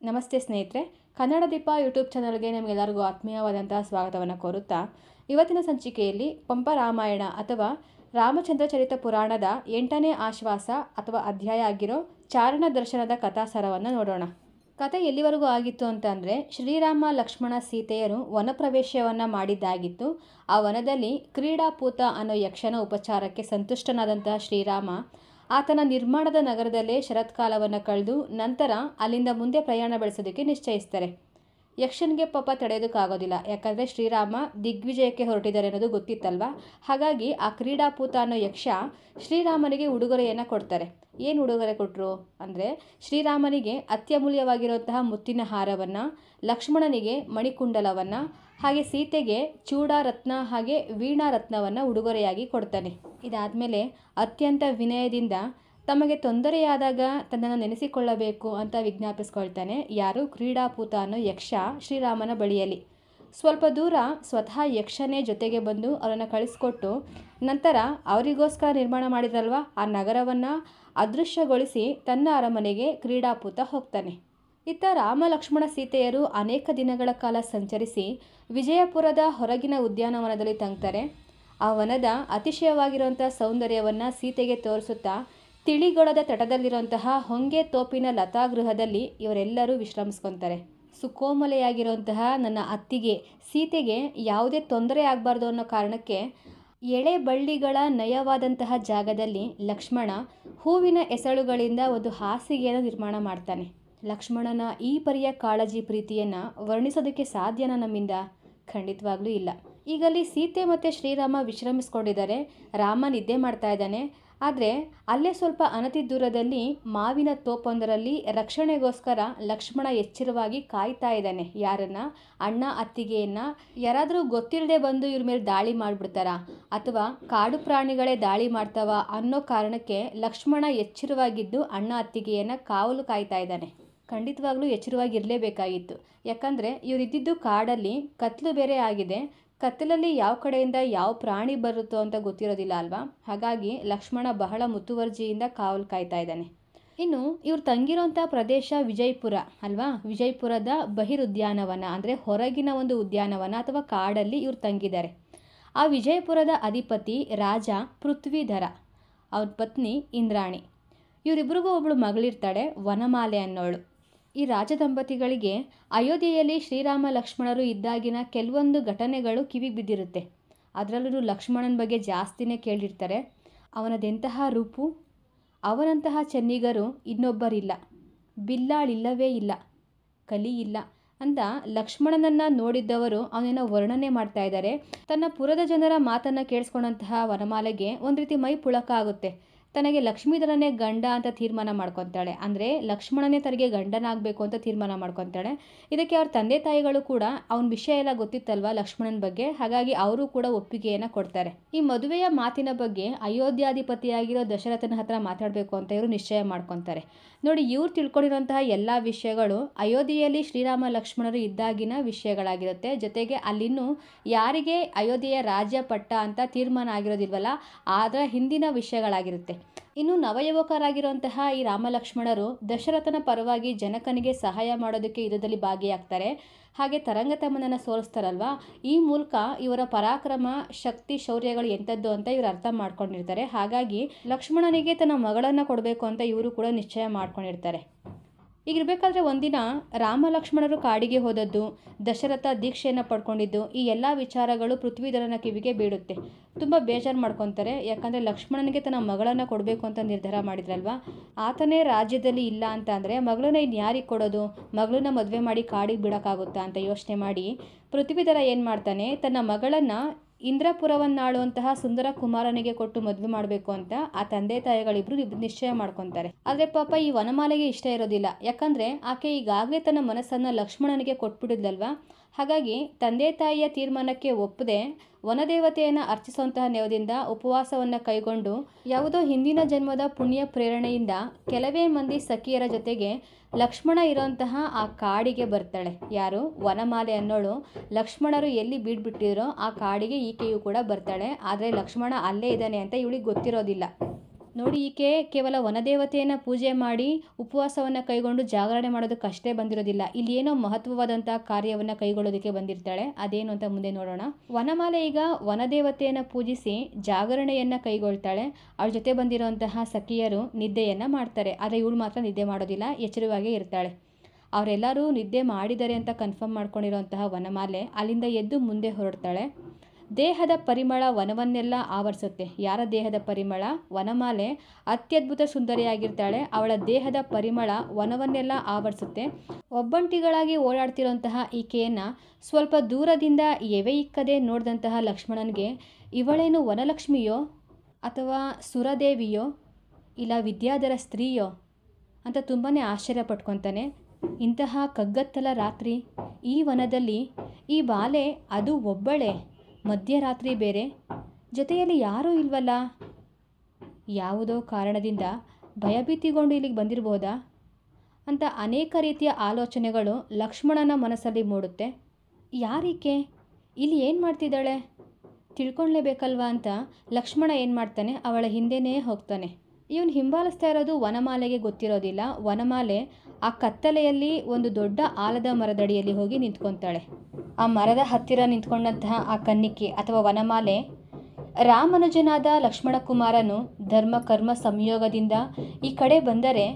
ನಮಸ್ತೆ ಸ್ನೇಹಿತರೆ, ಕನ್ನಡ ದೀಪ ಯೂಟ್ಯೂಬ್ ಚಾನಲ್ಗೆ ನಿಮಗೆಲ್ಲರಿಗೂ ಆತ್ಮೀಯವಾದಂತಹ ಸ್ವಾಗತವನ್ನು ಕೋರುತ್ತಾ ಇವತ್ತಿನ ಸಂಚಿಕೆಯಲ್ಲಿ ಪಂಪ ರಾಮಾಯಣ ಅಥವಾ ರಾಮಚಂದ್ರ ಚರಿತ ಪುರಾಣದ 8ನೇ ಆಶ್ವಾಸ ಅಥವಾ ಅಧ್ಯಾಯ ಆಗಿರೋ ಚಾರಣ ದರ್ಶನದ ಕಥಾಸಾರವನ್ನು ನೋಡೋಣ. ಕಥೆ ಎಲ್ಲಿವರೆಗೂ ಆಗಿತ್ತು ಅಂತಂದರೆ, ಶ್ರೀರಾಮ ಲಕ್ಷ್ಮಣ ಸೀತೆಯರು ವನಪ್ರವೇಶವನ್ನು ಮಾಡಿದ್ದಾಗಿತ್ತು. ಆ ವನದಲ್ಲಿ ಕ್ರೀಡಾಪೂತ ಅನ್ನೋ ಯಕ್ಷನ ಉಪಚಾರಕ್ಕೆ ಸಂತುಷ್ಟನಾದಂತಹ ಶ್ರೀರಾಮ ಆತನ ನಿರ್ಮಾಣದ ನಗರದಲ್ಲೇ ಶರತ್ಕಾಲವನ್ನು ಕಳೆದು ನಂತರ ಅಲ್ಲಿಂದ ಮುಂದೆ ಪ್ರಯಾಣ ಬೆಳೆಸೋದಕ್ಕೆ ನಿಶ್ಚಯಿಸ್ತಾರೆ. ಯಕ್ಷನಿಗೆ ಪಾಪ ತಡೆಯೋದಕ್ಕಾಗೋದಿಲ್ಲ, ಯಾಕಂದರೆ ಶ್ರೀರಾಮ ದಿಗ್ವಿಜಯಕ್ಕೆ ಹೊರಟಿದ್ದಾರೆ ಅನ್ನೋದು ಗೊತ್ತಿತ್ತಲ್ವ. ಹಾಗಾಗಿ ಆ ಕ್ರೀಡಾಪೂತ ಅನ್ನೋ ಯಕ್ಷ ಶ್ರೀರಾಮನಿಗೆ ಉಡುಗೊರೆಯನ್ನು ಕೊಡ್ತಾರೆ. ಏನು ಉಡುಗೊರೆ ಕೊಟ್ಟರು ಅಂದರೆ, ಶ್ರೀರಾಮನಿಗೆ ಅತ್ಯಮೂಲ್ಯವಾಗಿರುವಂತಹ ಮುತ್ತಿನ ಹಾರವನ್ನು, ಲಕ್ಷ್ಮಣನಿಗೆ ಮಣಿಕುಂಡಲವನ್ನು, ಹಾಗೆ ಸೀತೆಗೆ ಚೂಡಾರತ್ನ ಹಾಗೆ ವೀಣಾರತ್ನವನ್ನು ಉಡುಗೊರೆಯಾಗಿ ಕೊಡ್ತಾನೆ. ಇದಾದಮೇಲೆ ಅತ್ಯಂತ ವಿನಯದಿಂದ ತಮಗೆ ತೊಂದರೆಯಾದಾಗ ತನ್ನನ್ನು ನೆನೆಸಿಕೊಳ್ಳಬೇಕು ಅಂತ ವಿಜ್ಞಾಪಿಸ್ಕೊಳ್ತಾನೆ. ಯಾರು? ಕ್ರೀಡಾಪೂತ ಅನ್ನೋ ಯಕ್ಷ ಶ್ರೀರಾಮನ ಬಳಿಯಲ್ಲಿ. ಸ್ವಲ್ಪ ದೂರ ಸ್ವತಃ ಯಕ್ಷನೇ ಜೊತೆಗೆ ಬಂದು ಅವರನ್ನು ಕಳಿಸ್ಕೊಟ್ಟು ನಂತರ ಅವರಿಗೋಸ್ಕರ ನಿರ್ಮಾಣ ಮಾಡಿದ್ರಲ್ವ ಆ ನಗರವನ್ನು ಅದೃಶ್ಯಗೊಳಿಸಿ ತನ್ನ ಅರಮನೆಗೆ ಕ್ರೀಡಾಪೂತ ಹೋಗ್ತಾನೆ. ಇತ್ತ ರಾಮ ಲಕ್ಷ್ಮಣ ಸೀತೆಯರು ಅನೇಕ ದಿನಗಳ ಕಾಲ ಸಂಚರಿಸಿ ವಿಜಯಪುರದ ಹೊರಗಿನ ಉದ್ಯಾನವನದಲ್ಲಿ ತಂಗ್ತಾರೆ. ಆ ವನದ ಅತಿಶಯವಾಗಿರುವಂಥ ಸೌಂದರ್ಯವನ್ನು ಸೀತೆಗೆ ತೋರಿಸುತ್ತಾ ತಿಳಿಗೊಳದ ತಟದಲ್ಲಿರುವಂತಹ ಹೊಂಗೆ ತೋಪಿನ ಲತಾಗೃಹದಲ್ಲಿ ಇವರೆಲ್ಲರೂ ವಿಶ್ರಮಿಸ್ಕೊತಾರೆ. ಸುಕೋಮಲೆಯಾಗಿರುವಂತಹ ನನ್ನ ಅತ್ತಿಗೆ ಸೀತೆಗೆ ಯಾವುದೇ ತೊಂದರೆ ಆಗಬಾರ್ದು ಅನ್ನೋ ಕಾರಣಕ್ಕೆ ಎಳೆ ಬಳ್ಳಿಗಳ ನಯವಾದಂತಹ ಜಾಗದಲ್ಲಿ ಲಕ್ಷ್ಮಣ ಹೂವಿನ ಎಸಳುಗಳಿಂದ ಒಂದು ಹಾಸಿಗೆಯನ್ನು ನಿರ್ಮಾಣ ಮಾಡ್ತಾನೆ. ಲಕ್ಷ್ಮಣನ ಈ ಪರಿಯ ಕಾಳಜಿ ಪ್ರೀತಿಯನ್ನು ವರ್ಣಿಸೋದಕ್ಕೆ ಸಾಧ್ಯನಾ ನಮ್ಮಿಂದ? ಖಂಡಿತವಾಗ್ಲೂ ಇಲ್ಲ. ಈಗಲ್ಲಿ ಸೀತೆ ಮತ್ತು ಶ್ರೀರಾಮ ವಿಶ್ರಮಿಸ್ಕೊಂಡಿದ್ದಾರೆ. ರಾಮ ನಿದ್ದೆ ಮಾಡ್ತಾ ಇದ್ದಾನೆ. ಆದರೆ ಅಲ್ಲೇ ಸ್ವಲ್ಪ ಅನತಿ ದೂರದಲ್ಲಿ ಮಾವಿನ ತೋಪೊಂದರಲ್ಲಿ ರಕ್ಷಣೆಗೋಸ್ಕರ ಲಕ್ಷ್ಮಣ ಎಚ್ಚರವಾಗಿ ಕಾಯ್ತಾ ಇದ್ದಾನೆ. ಯಾರನ್ನ? ಅಣ್ಣ ಅತ್ತಿಗೆಯನ್ನ. ಯಾರಾದರೂ ಗೊತ್ತಿಲ್ಲದೆ ಬಂದು ಇವ್ರ ಮೇಲೆ ದಾಳಿ ಮಾಡಿಬಿಡ್ತಾರಾ ಅಥವಾ ಕಾಡು ಪ್ರಾಣಿಗಳೇ ದಾಳಿ ಮಾಡ್ತಾವ ಅನ್ನೋ ಕಾರಣಕ್ಕೆ ಲಕ್ಷ್ಮಣ ಎಚ್ಚರವಾಗಿದ್ದು ಅಣ್ಣ ಅತ್ತಿಗೆಯನ್ನು ಕಾವಲು ಕಾಯ್ತಾ ಇದ್ದಾನೆ. ಖಂಡಿತವಾಗ್ಲೂ ಎಚ್ಚರವಾಗಿರಲೇಬೇಕಾಗಿತ್ತು. ಯಾಕಂದರೆ ಇವರಿದ್ದಿದ್ದು ಕಾಡಲ್ಲಿ, ಕತ್ಲು ಬೇರೆ ಆಗಿದೆ. ಕತ್ತಲಲ್ಲಿ ಯಾವ ಕಡೆಯಿಂದ ಯಾವ ಪ್ರಾಣಿ ಬರುತ್ತೋ ಅಂತ ಗೊತ್ತಿರೋದಿಲ್ಲ ಅಲ್ವಾ. ಹಾಗಾಗಿ ಲಕ್ಷ್ಮಣ ಬಹಳ ಮುತುವರ್ಜಿಯಿಂದ ಕಾವಲು ಕಾಯ್ತಾ ಇದ್ದಾನೆ. ಇನ್ನು ಇವ್ರು ತಂಗಿರೋಂಥ ಪ್ರದೇಶ ವಿಜಯಪುರ ಅಲ್ವಾ. ವಿಜಯಪುರದ ಬಹಿರುದ್ಯಾನವನ ಅಂದರೆ ಹೊರಗಿನ ಒಂದು ಉದ್ಯಾನವನ ಅಥವಾ ಕಾಡಲ್ಲಿ ಇವ್ರು ತಂಗಿದ್ದಾರೆ. ಆ ವಿಜಯಪುರದ ಅಧಿಪತಿ ರಾಜ ಪೃಥ್ವಿಧರ, ಅವ್ರ ಪತ್ನಿ ಇಂದ್ರಾಣಿ. ಇವರಿಬ್ಬರಿಗೂ ಒಬ್ಬಳು ಮಗಳಿರ್ತಾಳೆ, ವನಮಾಲೆ ಅನ್ನೋಳು. ಈ ರಾಜದಂಪತಿಗಳಿಗೆ ಅಯೋಧ್ಯೆಯಲ್ಲಿ ಶ್ರೀರಾಮ ಲಕ್ಷ್ಮಣರು ಇದ್ದಾಗಿನ ಕೆಲವೊಂದು ಘಟನೆಗಳು ಕಿವಿಗೆ ಬಿದ್ದಿರುತ್ತೆ. ಅದರಲ್ಲೂ ಲಕ್ಷ್ಮಣನ ಬಗ್ಗೆ ಜಾಸ್ತಿನೇ ಕೇಳಿರ್ತಾರೆ. ಅವನದೆಂತಹ ರೂಪು, ಅವನಂತಹ ಚೆನ್ನಿಗರು ಇನ್ನೊಬ್ಬರಿಲ್ಲ, ಬಿಲ್ಲಾಳಿಲ್ಲವೇ ಇಲ್ಲ, ಕಲಿ ಇಲ್ಲ ಅಂತ ಲಕ್ಷ್ಮಣನನ್ನು ನೋಡಿದ್ದವರು ಅವನನ್ನು ವರ್ಣನೆ ಮಾಡ್ತಾ ಇದ್ದಾರೆ. ತನ್ನ ಪುರದ ಜನರ ಮಾತನ್ನು ಕೇಳಿಸ್ಕೊಂಡಂತಹ ವನಮಾಲೆಗೆ ಒಂದು ರೀತಿ ಮೈ ಪುಳಕ ಆಗುತ್ತೆ. ತನಗೆ ಲಕ್ಷ್ಮೀಧರನೇ ಗಂಡ ಅಂತ ತೀರ್ಮಾನ ಮಾಡ್ಕೊತಾಳೆ. ಅಂದರೆ ಲಕ್ಷ್ಮಣನೇ ತನಗೆ ಗಂಡನಾಗಬೇಕು ಅಂತ ತೀರ್ಮಾನ ಮಾಡ್ಕೊತಾಳೆ. ಇದಕ್ಕೆ ಅವ್ರ ತಂದೆ ತಾಯಿಗಳು ಕೂಡ ಅವನ ವಿಷಯ ಎಲ್ಲ ಗೊತ್ತಿತ್ತಲ್ವ ಲಕ್ಷ್ಮಣನ ಬಗ್ಗೆ. ಹಾಗಾಗಿ ಅವರು ಕೂಡ ಒಪ್ಪಿಗೆಯನ್ನು ಕೊಡ್ತಾರೆ. ಈ ಮದುವೆಯ ಮಾತಿನ ಬಗ್ಗೆ ಅಯೋಧ್ಯಾಧಿಪತಿಯಾಗಿರೋ ದಶರಥನ ಹತ್ರ ಮಾತಾಡಬೇಕು ಅಂತ ಇವರು ನಿಶ್ಚಯ ಮಾಡ್ಕೊತಾರೆ. ನೋಡಿ, ಇವ್ರು ತಿಳ್ಕೊಂಡಿರುವಂತಹ ಎಲ್ಲ ವಿಷಯಗಳು ಅಯೋಧ್ಯೆಯಲ್ಲಿ ಶ್ರೀರಾಮ ಲಕ್ಷ್ಮಣರು ಇದ್ದಾಗಿನ ವಿಷಯಗಳಾಗಿರುತ್ತೆ. ಜೊತೆಗೆ ಅಲ್ಲಿನ್ನೂ ಯಾರಿಗೆ ಅಯೋಧ್ಯೆಯ ರಾಜ್ಯ ಪಟ್ಟ ಅಂತ ತೀರ್ಮಾನ ಆಗಿರೋದಿಲ್ವಲ್ಲ, ಅದರ ಹಿಂದಿನ ವಿಷಯಗಳಾಗಿರುತ್ತೆ. ಇನ್ನು ನವಯುವಕರಾಗಿರುವಂತಹ ಈ ರಾಮ ಲಕ್ಷ್ಮಣರು ದಶರಥನ ಪರವಾಗಿ ಜನಕನಿಗೆ ಸಹಾಯ ಮಾಡೋದಕ್ಕೆ ಯುದ್ಧದಲ್ಲಿ ಭಾಗಿಯಾಗ್ತಾರೆ. ಹಾಗೆ ತರಂಗತಮ್ಮನನ್ನು ಸೋಲಿಸ್ತಾರಲ್ವ. ಈ ಮೂಲಕ ಇವರ ಪರಾಕ್ರಮ, ಶಕ್ತಿ, ಶೌರ್ಯಗಳು ಎಂಥದ್ದು ಅಂತ ಇವರು ಅರ್ಥ ಮಾಡ್ಕೊಂಡಿರ್ತಾರೆ. ಹಾಗಾಗಿ ಲಕ್ಷ್ಮಣನಿಗೆ ತನ್ನ ಮಗಳನ್ನು ಕೊಡಬೇಕು ಅಂತ ಇವರು ಕೂಡ ನಿಶ್ಚಯ ಮಾಡ್ಕೊಂಡಿರ್ತಾರೆ. ಈಗಿರಬೇಕಾದ್ರೆ ಒಂದಿನ ರಾಮ ಲಕ್ಷ್ಮಣರು ಕಾಡಿಗೆ ಹೋದದ್ದು, ದಶರಥ ದೀಕ್ಷೆಯನ್ನು ಪಡ್ಕೊಂಡಿದ್ದು, ಈ ಎಲ್ಲ ವಿಚಾರಗಳು ಪೃಥ್ವಿಧರನ ಕಿವಿಗೆ ಬೀಳುತ್ತೆ. ತುಂಬ ಬೇಜಾರು ಮಾಡ್ಕೊತಾರೆ. ಯಾಕಂದರೆ ಲಕ್ಷ್ಮಣನಿಗೆ ತನ್ನ ಮಗಳನ್ನು ಕೊಡಬೇಕು ಅಂತ ನಿರ್ಧಾರ ಮಾಡಿದ್ರಲ್ವ. ಆತನೇ ರಾಜ್ಯದಲ್ಲಿ ಇಲ್ಲ ಅಂತ ಅಂದರೆ ಮಗಳನ್ನ ಇನ್ಯಾರಿಗೆ ಕೊಡೋದು, ಮಗಳನ್ನ ಮದುವೆ ಮಾಡಿ ಕಾಡಿಗೆ ಬಿಡೋಕ್ಕಾಗುತ್ತಾ ಅಂತ ಯೋಚನೆ ಮಾಡಿ ಪೃಥ್ವಿಧರ ಏನು ಮಾಡ್ತಾನೆ, ತನ್ನ ಮಗಳನ್ನು ಇಂದ್ರಪುರವನ್ನಾಳುವಂತಹ ಸುಂದರ ಕುಮಾರನಿಗೆ ಕೊಟ್ಟು ಮದುವೆ ಮಾಡಬೇಕು ಅಂತ ಆ ತಂದೆ ತಾಯಿಗಳಿಬ್ರು ನಿಶ್ಚಯ ಮಾಡ್ಕೊತಾರೆ. ಆದರೆ ಪಾಪ ಈ ವನಮಾಲೆಗೆ ಇಷ್ಟ ಇರೋದಿಲ್ಲ. ಯಾಕಂದರೆ ಆಕೆ ಈಗಾಗಲೇ ತನ್ನ ಮನಸ್ಸನ್ನು ಲಕ್ಷ್ಮಣನಿಗೆ ಕೊಟ್ಬಿಡಿದ್ಲಲ್ವ. ಹಾಗಾಗಿ ತಂದೆ ತಾಯಿಯ ತೀರ್ಮಾನಕ್ಕೆ ಒಪ್ಪದೆ ವನದೇವತೆಯನ್ನು ಅರ್ಚಿಸುವಂತಹ ನೆವದಿಂದ ಉಪವಾಸವನ್ನು ಕೈಗೊಂಡು ಯಾವುದೋ ಹಿಂದಿನ ಜನ್ಮದ ಪುಣ್ಯ ಪ್ರೇರಣೆಯಿಂದ ಕೆಲವೇ ಮಂದಿ ಸಖಿಯರ ಜೊತೆಗೆ ಲಕ್ಷ್ಮಣ ಇರೋಂತಹ ಆ ಕಾಡಿಗೆ ಬರ್ತಾಳೆ. ಯಾರು? ವನಮಾಲೆ ಅನ್ನೋಳು. ಲಕ್ಷ್ಮಣರು ಎಲ್ಲಿ ಬೀಡ್ಬಿಟ್ಟಿರೋ ಆ ಕಾಡಿಗೆ ಈಕೆಯೂ ಕೂಡ ಬರ್ತಾಳೆ. ಆದರೆ ಲಕ್ಷ್ಮಣ ಅಲ್ಲೇ ಇದ್ದಾನೆ ಅಂತ ಇವಳಿಗೆ ಗೊತ್ತಿರೋದಿಲ್ಲ. ನೋಡಿ, ಈಕೆ ಕೇವಲ ವನದೇವತೆಯನ್ನು ಪೂಜೆ ಮಾಡಿ ಉಪವಾಸವನ್ನು ಕೈಗೊಂಡು ಜಾಗರಣೆ ಮಾಡೋದಕ್ಕಷ್ಟೇ ಬಂದಿರೋದಿಲ್ಲ. ಇಲ್ಲಿ ಏನೋ ಮಹತ್ವವಾದಂಥ ಕಾರ್ಯವನ್ನು ಕೈಗೊಳ್ಳೋದಕ್ಕೆ ಬಂದಿರ್ತಾಳೆ. ಅದೇನು ಅಂತ ಮುಂದೆ ನೋಡೋಣ. ವನಮಾಲೆ ಈಗ ವನದೇವತೆಯನ್ನು ಪೂಜಿಸಿ ಜಾಗರಣೆಯನ್ನು ಕೈಗೊಳ್ತಾಳೆ. ಅವಳ ಜೊತೆ ಬಂದಿರುವಂತಹ ಸಖಿಯರು ನಿದ್ದೆಯನ್ನು ಮಾಡ್ತಾರೆ. ಆದರೆ ಇವಳು ಮಾತ್ರ ನಿದ್ದೆ ಮಾಡೋದಿಲ್ಲ, ಎಚ್ಚರವಾಗೇ ಇರ್ತಾಳೆ. ಅವರೆಲ್ಲರೂ ನಿದ್ದೆ ಮಾಡಿದ್ದಾರೆ ಅಂತ ಕನ್ಫರ್ಮ್ ಮಾಡ್ಕೊಂಡಿರೋಂತಹ ವನಮಾಲೆ ಅಲ್ಲಿಂದ ಎದ್ದು ಮುಂದೆ ಹೊರಡ್ತಾಳೆ. ದೇಹದ ಪರಿಮಳ ವನವನ್ನೆಲ್ಲ ಆವರಿಸುತ್ತೆ. ಯಾರ ದೇಹದ ಪರಿಮಳ? ವನಮಾಲೆ ಅತ್ಯದ್ಭುತ ಸುಂದರಿಯಾಗಿರ್ತಾಳೆ. ಅವಳ ದೇಹದ ಪರಿಮಳ ವನವನ್ನೆಲ್ಲ ಆವರಿಸುತ್ತೆ. ಒಬ್ಬಂಟಿಗಳಾಗಿ ಓಡಾಡ್ತಿರೋಂತಹ ಈಕೆಯನ್ನು ಸ್ವಲ್ಪ ದೂರದಿಂದ ಎವೆ ಇಕ್ಕದೆ ನೋಡಿದಂತಹ ಲಕ್ಷ್ಮಣನಿಗೆ ಇವಳೇನು ವನಲಕ್ಷ್ಮಿಯೋ ಅಥವಾ ಸುರದೇವಿಯೋ ಇಲ್ಲ ವಿದ್ಯಾಧರ ಸ್ತ್ರೀಯೋ ಅಂತ ತುಂಬಾ ಆಶ್ಚರ್ಯ ಪಟ್ಕೊತಾನೆ. ಇಂತಹ ಕಗ್ಗತ್ತಲ ರಾತ್ರಿ ಈ ವನದಲ್ಲಿ ಈ ಬಾಲೆ ಅದು ಒಬ್ಬಳೇ, ಮಧ್ಯರಾತ್ರಿ ಬೇರೆ, ಜೊತೆಯಲ್ಲಿ ಯಾರೂ ಇಲ್ವಲ್ಲ, ಯಾವುದೋ ಕಾರಣದಿಂದ ಭಯಭೀತಿಗೊಂಡು ಇಲ್ಲಿಗೆ ಬಂದಿರ್ಬೋದಾ ಅಂತ ಅನೇಕ ರೀತಿಯ ಆಲೋಚನೆಗಳು ಲಕ್ಷ್ಮಣನ ಮನಸ್ಸಲ್ಲಿ ಮೂಡುತ್ತೆ. ಯಾರೀಕೆ ಇಲ್ಲಿ ಏನು ಮಾಡ್ತಿದ್ದಾಳೆ ತಿಳ್ಕೊಳ್ಲೇಬೇಕಲ್ವಾ ಅಂತ ಲಕ್ಷ್ಮಣ ಏನು ಮಾಡ್ತಾನೆ, ಅವಳ ಹಿಂದೆನೇ ಹೋಗ್ತಾನೆ. ಇವನು ಹಿಂಬಾಲಿಸ್ತಾ ಇರೋದು ವನಮಾಲೆಗೆ ಗೊತ್ತಿರೋದಿಲ್ಲ. ವನಮಾಲೆ ಆ ಕತ್ತಲೆಯಲ್ಲಿ ಒಂದು ದೊಡ್ಡ ಆಲದ ಮರದಡಿಯಲ್ಲಿ ಹೋಗಿ ನಿಂತ್ಕೊತಾಳೆ. ಆ ಮರದ ಹತ್ತಿರ ನಿಂತ್ಕೊಂಡಂತಹ ಆ ಕನ್ನಿಕೆ ಅಥವಾ ವನಮಾಲೆ, ರಾಮನುಜನಾದ ಲಕ್ಷ್ಮಣ ಕುಮಾರನು ಧರ್ಮ ಕರ್ಮ ಸಂಯೋಗದಿಂದ ಈ ಕಡೆ ಬಂದರೆ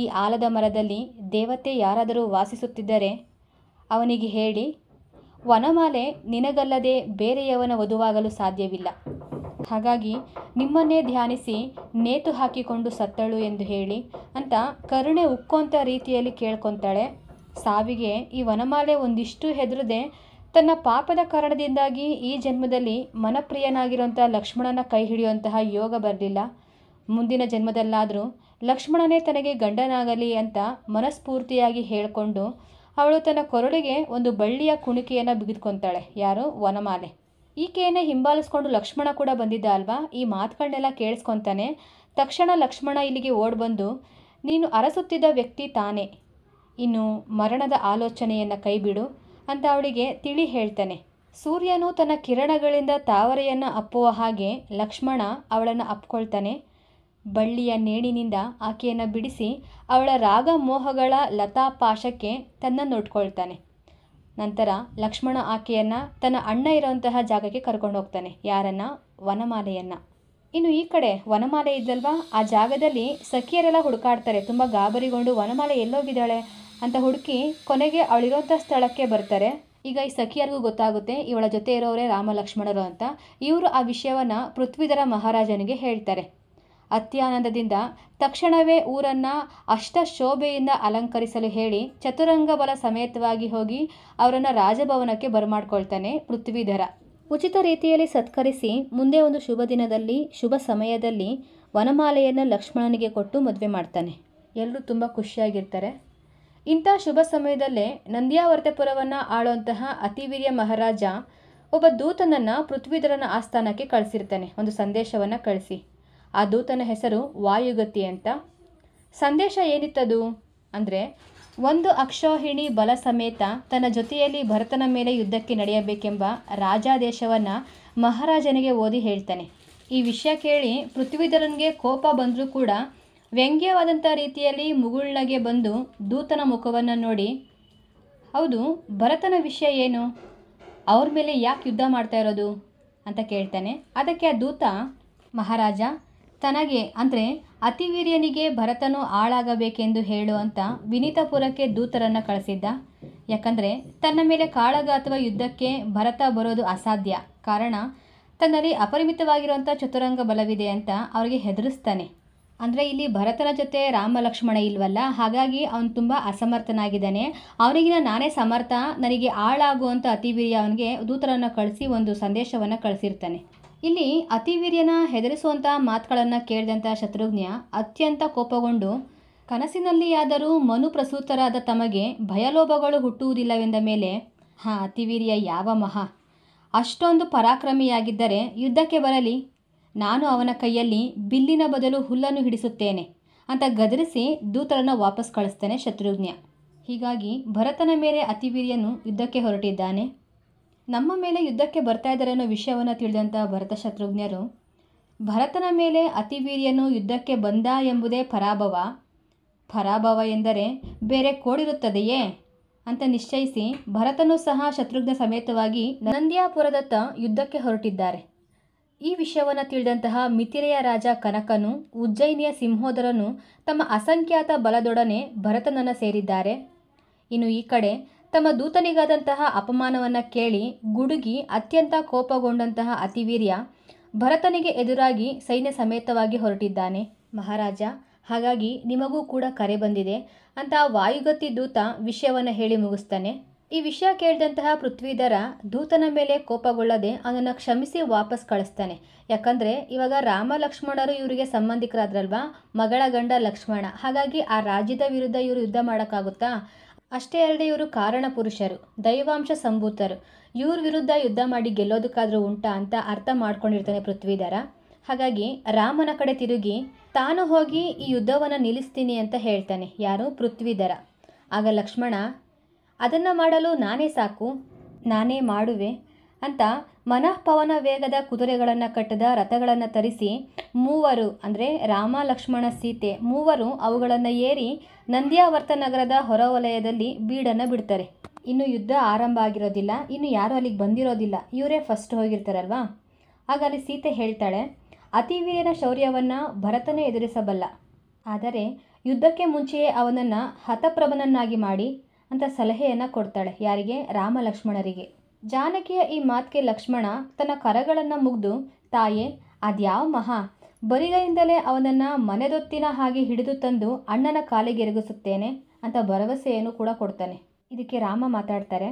ಈ ಆಲದ ಮರದಲ್ಲಿ ದೇವತೆ ಯಾರಾದರೂ ವಾಸಿಸುತ್ತಿದ್ದರೆ ಅವನಿಗೆ ಹೇಳಿ, ವನಮಾಲೆ ನಿನಗಲ್ಲದೆ ಬೇರೆಯವನ ವಧುವಾಗಲು ಸಾಧ್ಯವಿಲ್ಲ. ಹಾಗಾಗಿ ನಿಮ್ಮನ್ನೇ ಧ್ಯಾನಿಸಿ ನೇತು ಹಾಕಿಕೊಂಡು ಸತ್ತಳು ಎಂದು ಹೇಳಿ ಅಂತ ಕರುಣೆ ಉಕ್ಕೋಂಥ ರೀತಿಯಲ್ಲಿ ಕೇಳ್ಕೊತಾಳೆ. ಸಾವಿಗೆ ಈ ವನಮಾಲೆ ಒಂದಿಷ್ಟು ಹೆದರದೆ ತನ್ನ ಪಾಪದ ಕಾರಣದಿಂದಾಗಿ ಈ ಜನ್ಮದಲ್ಲಿ ಮನಪ್ರಿಯನಾಗಿರುವಂಥ ಲಕ್ಷ್ಮಣನ ಕೈ ಹಿಡಿಯುವಂತಹ ಯೋಗ ಬರಲಿಲ್ಲ. ಮುಂದಿನ ಜನ್ಮದಲ್ಲಾದರೂ ಲಕ್ಷ್ಮಣನೇ ತನಗೆ ಗಂಡನಾಗಲಿ ಅಂತ ಮನಸ್ಫೂರ್ತಿಯಾಗಿ ಹೇಳಿಕೊಂಡು ಅವಳು ತನ್ನ ಕೊರಳಿಗೆ ಒಂದು ಬಳ್ಳಿಯ ಕುಣಿಕೆಯನ್ನು ಬಿಗಿದುಕೊತಾಳೆ. ಯಾರು? ವನಮಾಲೆ. ಈಕೆಯನ್ನೇ ಹಿಂಬಾಲಿಸ್ಕೊಂಡು ಲಕ್ಷ್ಮಣ ಕೂಡ ಬಂದಿದ್ದ ಅಲ್ವಾ. ಈ ಮಾತುಗಳನ್ನೆಲ್ಲ ಕೇಳಿಸ್ಕೊತಾನೆ. ತಕ್ಷಣ ಲಕ್ಷ್ಮಣ ಇಲ್ಲಿಗೆ ಓಡ್ಬಂದು, ನೀನು ಅರಸುತ್ತಿದ್ದ ವ್ಯಕ್ತಿ ತಾನೇ, ಇನ್ನು ಮರಣದ ಆಲೋಚನೆಯನ್ನು ಕೈಬಿಡು ಅಂತ ಅವಳಿಗೆ ತಿಳಿ ಹೇಳ್ತಾನೆ. ಸೂರ್ಯನು ತನ್ನ ಕಿರಣಗಳಿಂದ ತಾವರೆಯನ್ನು ಅಪ್ಪುವ ಹಾಗೆ ಲಕ್ಷ್ಮಣ ಅವಳನ್ನು ಅಪ್ಕೊಳ್ತಾನೆ. ಬಳ್ಳಿಯ ನೇಣಿನಿಂದ ಆಕೆಯನ್ನು ಬಿಡಿಸಿ ಅವಳ ರಾಗ ಮೋಹಗಳ ಲತಾಪಾಶಕ್ಕೆ ತನ್ನನ್ನು ಒಟ್ಕೊಳ್ತಾನೆ. ನಂತರ ಲಕ್ಷ್ಮಣ ಆಕೆಯನ್ನು ತನ್ನ ಅಣ್ಣ ಇರೋಂತಹ ಜಾಗಕ್ಕೆ ಕರ್ಕೊಂಡು ಹೋಗ್ತಾನೆ. ಯಾರನ್ನ? ವನಮಾಲೆಯನ್ನು. ಇನ್ನು ಈ ಕಡೆ ವನಮಾಲೆ ಇದ್ದಲ್ವಾ, ಆ ಜಾಗದಲ್ಲಿ ಸಖಿಯರೆಲ್ಲ ಹುಡುಕಾಡ್ತಾರೆ. ತುಂಬ ಗಾಬರಿಗೊಂಡು ವನಮಾಲೆ ಎಲ್ಲೋಗಿದ್ದಾಳೆ ಅಂತ ಹುಡುಕಿ ಕೊನೆಗೆ ಅವಳಿರೋಂಥ ಸ್ಥಳಕ್ಕೆ ಬರ್ತಾರೆ. ಈಗ ಈ ಸಖಿಯರಿಗೂ ಗೊತ್ತಾಗುತ್ತೆ ಇವಳ ಜೊತೆ ಇರೋರೇ ರಾಮ ಲಕ್ಷ್ಮಣರು ಅಂತ. ಇವರು ಆ ವಿಷಯವನ್ನು ಪೃಥ್ವಿಧರ ಮಹಾರಾಜನಿಗೆ ಹೇಳ್ತಾರೆ. ಅತ್ಯಾನಂದದಿಂದ ತಕ್ಷಣವೇ ಊರನ್ನು ಅಷ್ಟಶೋಭೆಯಿಂದ ಅಲಂಕರಿಸಲು ಹೇಳಿ ಚತುರಂಗ ಬಲ ಸಮೇತವಾಗಿ ಹೋಗಿ ಅವರನ್ನು ರಾಜಭವನಕ್ಕೆ ಬರಮಾಡ್ಕೊಳ್ತಾನೆ ಪೃಥ್ವಿಧರ. ಉಚಿತ ರೀತಿಯಲ್ಲಿ ಸತ್ಕರಿಸಿ ಮುಂದೆ ಒಂದು ಶುಭ ದಿನದಲ್ಲಿ ಶುಭ ಸಮಯದಲ್ಲಿ ವನಮಾಲೆಯನ್ನು ಲಕ್ಷ್ಮಣನಿಗೆ ಕೊಟ್ಟು ಮದುವೆ ಮಾಡ್ತಾನೆ. ಎಲ್ಲರೂ ತುಂಬ ಖುಷಿಯಾಗಿರ್ತಾರೆ. ಇಂಥ ಶುಭ ಸಮಯದಲ್ಲೇ ನಂದ್ಯಾವರ್ತಪುರವನ್ನು ಆಳುವಂತಹ ಅತಿವೀರ್ಯ ಮಹಾರಾಜ ಒಬ್ಬ ದೂತನನ್ನು ಪೃಥ್ವಿಧರನ ಆಸ್ಥಾನಕ್ಕೆ ಕಳಿಸಿರ್ತಾನೆ. ಒಂದು ಸಂದೇಶವನ್ನು ಕಳಿಸಿ. ಆ ದೂತನ ಹೆಸರು ವಾಯುಗತಿ ಅಂತ. ಸಂದೇಶ ಏನಿತ್ತದು ಅಂದರೆ, ಒಂದು ಅಕ್ಷೋಹಿಣಿ ಬಲ ಸಮೇತ ತನ್ನ ಜೊತೆಯಲ್ಲಿ ಭರತನ ಮೇಲೆ ಯುದ್ಧಕ್ಕೆ ನಡೆಯಬೇಕೆಂಬ ರಾಜಾದೇಶವನ್ನು ಮಹಾರಾಜನಿಗೆ ಓದಿ ಹೇಳ್ತಾನೆ. ಈ ವಿಷಯ ಕೇಳಿ ಪೃಥ್ವಿಧರನಿಗೆ ಕೋಪ ಬಂದರೂ ಕೂಡ ವ್ಯಂಗ್ಯವಾದಂಥ ರೀತಿಯಲ್ಲಿ ಮುಗುಳ್ನಗೆ ಬಂದು ದೂತನ ಮುಖವನ್ನು ನೋಡಿ, ಹೌದು, ಭರತನ ವಿಷಯ ಏನು, ಅವ್ರ ಮೇಲೆ ಯಾಕೆ ಯುದ್ಧ ಮಾಡ್ತಾ ಇರೋದು ಅಂತ ಕೇಳ್ತಾನೆ. ಅದಕ್ಕೆ ಆ ದೂತ, ಮಹಾರಾಜ, ತನಗೆ ಅಂದರೆ ಅತಿವೀರ್ಯನಿಗೆ ಭರತನು ಆಳಾಗಬೇಕೆಂದು ಹೇಳು ಅಂತ ವಿನೀತಪುರಕ್ಕೆ ದೂತರನ್ನು ಕಳಿಸಿದ್ದ. ಯಾಕಂದರೆ ತನ್ನ ಮೇಲೆ ಕಾಳಗ ಅಥವಾ ಯುದ್ಧಕ್ಕೆ ಭರತ ಬರೋದು ಅಸಾಧ್ಯ. ಕಾರಣ ತನ್ನಲ್ಲಿ ಅಪರಿಮಿತವಾಗಿರುವಂಥ ಚತುರಂಗ ಬಲವಿದೆ ಅಂತ ಅವರಿಗೆ ಹೆದರಿಸ್ತಾನೆ. ಅಂದರೆ ಇಲ್ಲಿ ಭರತನ ಜೊತೆ ರಾಮ ಲಕ್ಷ್ಮಣ ಇಲ್ವಲ್ಲ, ಹಾಗಾಗಿ ಅವನು ತುಂಬ ಅಸಮರ್ಥನಾಗಿದ್ದಾನೆ. ಅವನಿಗಿನ ನಾನೇ ಸಮರ್ಥ, ನನಗೆ ಆಳಾಗುವಂಥ ಅತಿವೀರ್ಯ ಅವನಿಗೆ ದೂತರನ್ನು ಕಳಿಸಿ ಒಂದು ಸಂದೇಶವನ್ನು ಕಳಿಸಿರ್ತಾನೆ. ಇಲ್ಲಿ ಅತಿವೀರ್ಯನ ಹೆದರಿಸುವಂಥ ಮಾತುಗಳನ್ನು ಕೇಳಿದಂಥ ಶತ್ರುಘ್ನ ಅತ್ಯಂತ ಕೋಪಗೊಂಡು, ಕನಸಿನಲ್ಲಿಯಾದರೂ ಮನು ಪ್ರಸೂತರಾದ ತಮಗೆ ಭಯಲೋಭಗಳು ಹುಟ್ಟುವುದಿಲ್ಲವೆಂದ ಮೇಲೆ ಅತಿವೀರ್ಯ ಯಾವ ಮಹಾ, ಅಷ್ಟೊಂದು ಪರಾಕ್ರಮಿಯಾಗಿದ್ದರೆ ಯುದ್ಧಕ್ಕೆ ಬರಲಿ, ನಾನು ಅವನ ಕೈಯಲ್ಲಿ ಬಿಲ್ಲಿನ ಬದಲು ಹುಲ್ಲನ್ನು ಹಿಡಿಸುತ್ತೇನೆ ಅಂತ ಗದರಿಸಿ ದೂತರನ್ನು ವಾಪಸ್ ಕಳಿಸ್ತಾನೆ ಶತ್ರುಘ್ನ. ಹೀಗಾಗಿ ಭರತನ ಮೇಲೆ ಅತಿವೀರ್ಯನು ಯುದ್ಧಕ್ಕೆ ಹೊರಟಿದ್ದಾನೆ. ನಮ್ಮ ಮೇಲೆ ಯುದ್ಧಕ್ಕೆ ಬರ್ತಾ ಇದ್ದಾರೆ ಅನ್ನೋ ವಿಷಯವನ್ನು ತಿಳಿದಂಥ ಭರತ ಶತ್ರುಘ್ನರು ಭರತನ ಮೇಲೆ ಅತಿವೀರ್ಯನು ಯುದ್ಧಕ್ಕೆ ಬಂದ ಎಂಬುದೇ ಪರಾಭವ. ಪರಾಭವ ಎಂದರೆ ಬೇರೆ ಕೋಡಿರುತ್ತದೆಯೇ ಅಂತ ನಿಶ್ಚಯಿಸಿ ಭರತನೂ ಸಹ ಶತ್ರುಘ್ನ ಸಮೇತವಾಗಿ ನಂದ್ಯಾಪುರದತ್ತ ಯುದ್ಧಕ್ಕೆ ಹೊರಟಿದ್ದಾರೆ. ಈ ವಿಷಯವನ್ನು ತಿಳಿದಂತಹ ಮಿಥಿಲೆಯ ರಾಜ ಕನಕನು, ಉಜ್ಜಯಿನಿಯ ಸಿಂಹೋದರನು ತಮ್ಮ ಅಸಂಖ್ಯಾತ ಬಲದೊಡನೆ ಭರತನನ್ನು ಸೇರಿದ್ದಾರೆ. ಇನ್ನು ಈ ಕಡೆ ತಮ್ಮ ದೂತನಿಗಾದಂತಹ ಅಪಮಾನವನ್ನು ಕೇಳಿ ಗುಡುಗಿ ಅತ್ಯಂತ ಕೋಪಗೊಂಡಂತಹ ಅತಿವೀರ್ಯ ಭರತನಿಗೆ ಎದುರಾಗಿ ಸೈನ್ಯ ಸಮೇತವಾಗಿ ಹೊರಟಿದ್ದಾನೆ. ಮಹಾರಾಜ, ಹಾಗಾಗಿ ನಿಮಗೂ ಕೂಡ ಕರೆ ಬಂದಿದೆ ಅಂತ ವಾಯುಗತಿ ದೂತ ವಿಷಯವನ್ನು ಹೇಳಿ ಮುಗಿಸ್ತಾನೆ. ಈ ವಿಷಯ ಕೇಳಿದಂತಹ ಪೃಥ್ವೀಧರ ದೂತನ ಮೇಲೆ ಕೋಪಗೊಳ್ಳದೆ ಅವನನ್ನು ಕ್ಷಮಿಸಿ ವಾಪಸ್ ಕಳಿಸ್ತಾನೆ. ಯಾಕಂದರೆ ಇವಾಗ ರಾಮ ಲಕ್ಷ್ಮಣರು ಇವರಿಗೆ ಸಂಬಂಧಿಕರಾದ್ರಲ್ವಾ, ಮಗಳ ಗಂಡ ಲಕ್ಷ್ಮಣ. ಹಾಗಾಗಿ ಆ ರಾಜ್ಯದ ವಿರುದ್ಧ ಇವರು ಯುದ್ಧ ಮಾಡೋಕ್ಕಾಗುತ್ತಾ? ಅಷ್ಟೇ ಅಲ್ಲದೆ ಇವರು ಕಾರಣ ಪುರುಷರು, ದೈವಾಂಶ ಸಂಭೂತರು. ಇವ್ರ ವಿರುದ್ಧ ಯುದ್ಧ ಮಾಡಿ ಗೆಲ್ಲೋದಕ್ಕಾದರೂ ಉಂಟಾ ಅಂತ ಅರ್ಥ ಮಾಡ್ಕೊಂಡಿರ್ತಾನೆ ಪೃಥ್ವೀಧರ. ಹಾಗಾಗಿ ರಾಮನ ಕಡೆ ತಿರುಗಿ ತಾನು ಹೋಗಿ ಈ ಯುದ್ಧವನ್ನು ನಿಲ್ಲಿಸ್ತೀನಿ ಅಂತ ಹೇಳ್ತಾನೆ. ಯಾರು? ಪೃಥ್ವೀಧರ. ಆಗ ಲಕ್ಷ್ಮಣ, ಅದನ್ನು ಮಾಡಲು ನಾನೇ ಸಾಕು, ನಾನೇ ಮಾಡುವೆ ಅಂತ ಮನಃಪವನ ವೇಗದ ಕುದುರೆಗಳನ್ನು ಕಟ್ಟದ ರಥಗಳನ್ನು ತರಿಸಿ ಮೂವರು ಅಂದರೆ ರಾಮ ಲಕ್ಷ್ಮಣ ಸೀತೆ ಮೂವರು ಅವುಗಳನ್ನು ಏರಿ ನಂದ್ಯಾವರ್ತ ನಗರದ ಹೊರವಲಯದಲ್ಲಿ ಬೀಡನ್ನು ಬಿಡ್ತಾರೆ. ಇನ್ನು ಯುದ್ಧ ಆರಂಭ ಆಗಿರೋದಿಲ್ಲ, ಇನ್ನು ಯಾರೂ ಅಲ್ಲಿಗೆ ಬಂದಿರೋದಿಲ್ಲ, ಇವರೇ ಫಸ್ಟ್ ಹೋಗಿರ್ತಾರಲ್ವಾ. ಆಗ ಅಲ್ಲಿ ಸೀತೆ ಹೇಳ್ತಾಳೆ, ಅತಿವೀರ್ಯನ ಶೌರ್ಯವನ್ನು ಭರತನೇ ಎದುರಿಸಬಲ್ಲ, ಆದರೆ ಯುದ್ಧಕ್ಕೆ ಮುಂಚೆಯೇ ಅವನನ್ನು ಹತಪ್ರಭನನ್ನಾಗಿ ಮಾಡಿ ಅಂತ ಸಲಹೆಯನ್ನು ಕೊಡ್ತಾಳೆ. ಯಾರಿಗೆ? ರಾಮ ಲಕ್ಷ್ಮಣರಿಗೆ. ಜಾನಕಿಯ ಈ ಮಾತಿಗೆ ಲಕ್ಷ್ಮಣ ತನ್ನ ಕರಗಳನ್ನು ಮುಗಿದು, ತಾಯೇ, ಅದ್ಯಾವ ಮಹಾ, ಬರಿಗೈಯಿಂದಲೇ ಅವನನ್ನು ಮನೆದೊತ್ತಿನ ಹಾಗೆ ಹಿಡಿದು ತಂದು ಅಣ್ಣನ ಕಾಲಿಗೆ ಎರಗಿಸುತ್ತೇನೆ ಅಂತ ಭರವಸೆಯನ್ನು ಕೂಡ ಕೊಡ್ತಾನೆ. ಇದಕ್ಕೆ ರಾಮ ಮಾತಾಡ್ತಾರೆ,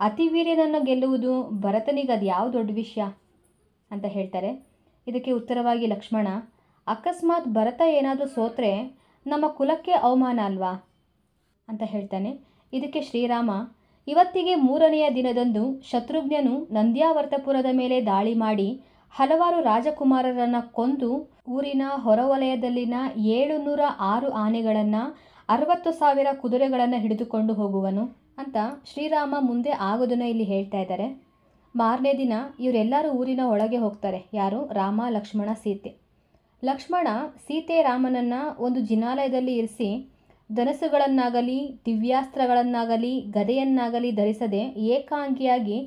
ಅತಿವೀರ್ಯನನ್ನು ಗೆಲ್ಲುವುದು ಭರತನಿಗೆ ಅದು ಯಾವ ದೊಡ್ಡ ವಿಷಯ ಅಂತ ಹೇಳ್ತಾರೆ. ಇದಕ್ಕೆ ಉತ್ತರವಾಗಿ ಲಕ್ಷ್ಮಣ, ಅಕಸ್ಮಾತ್ ಭರತ ಏನಾದರೂ ಸೋತ್ರೆ ನಮ್ಮ ಕುಲಕ್ಕೆ ಅವಮಾನ ಅಲ್ವಾ ಅಂತ ಹೇಳ್ತಾನೆ. ಇದಕ್ಕೆ ಶ್ರೀರಾಮ, ಇವತ್ತಿಗೆ 3ನೆಯ ದಿನದಂದು ಶತ್ರುಘ್ನನು ನಂದ್ಯಾವರ್ತಪುರದ ಮೇಲೆ ದಾಳಿ ಮಾಡಿ ಹಲವಾರು ರಾಜಕುಮಾರರನ್ನು ಕೊಂದು ಊರಿನ ಹೊರವಲಯದಲ್ಲಿನ 706 ಆನೆಗಳನ್ನು 60,000 ಕುದುರೆಗಳನ್ನು ಹಿಡಿದುಕೊಂಡು ಹೋಗುವನು ಅಂತ ಶ್ರೀರಾಮ ಮುಂದೆ ಆಗೋದನ್ನು ಇಲ್ಲಿ ಹೇಳ್ತಾ ಇದ್ದಾರೆ. ಮಾರನೇ ದಿನ ಇವರೆಲ್ಲರೂ ಊರಿನ ಒಳಗೆ ಹೋಗ್ತಾರೆ. ಯಾರು? ರಾಮ ಲಕ್ಷ್ಮಣ ಸೀತೆ. ಲಕ್ಷ್ಮಣ ಸೀತೆ ರಾಮನನ್ನು ಒಂದು ಜಿನಾಲಯದಲ್ಲಿ ಇರಿಸಿ ಧನಸ್ಸುಗಳನ್ನಾಗಲಿ ದಿವ್ಯಾಸ್ತ್ರಗಳನ್ನಾಗಲಿ ಗದೆಯನ್ನಾಗಲಿ ಧರಿಸದೆ ಏಕಾಂಗಿಯಾಗಿ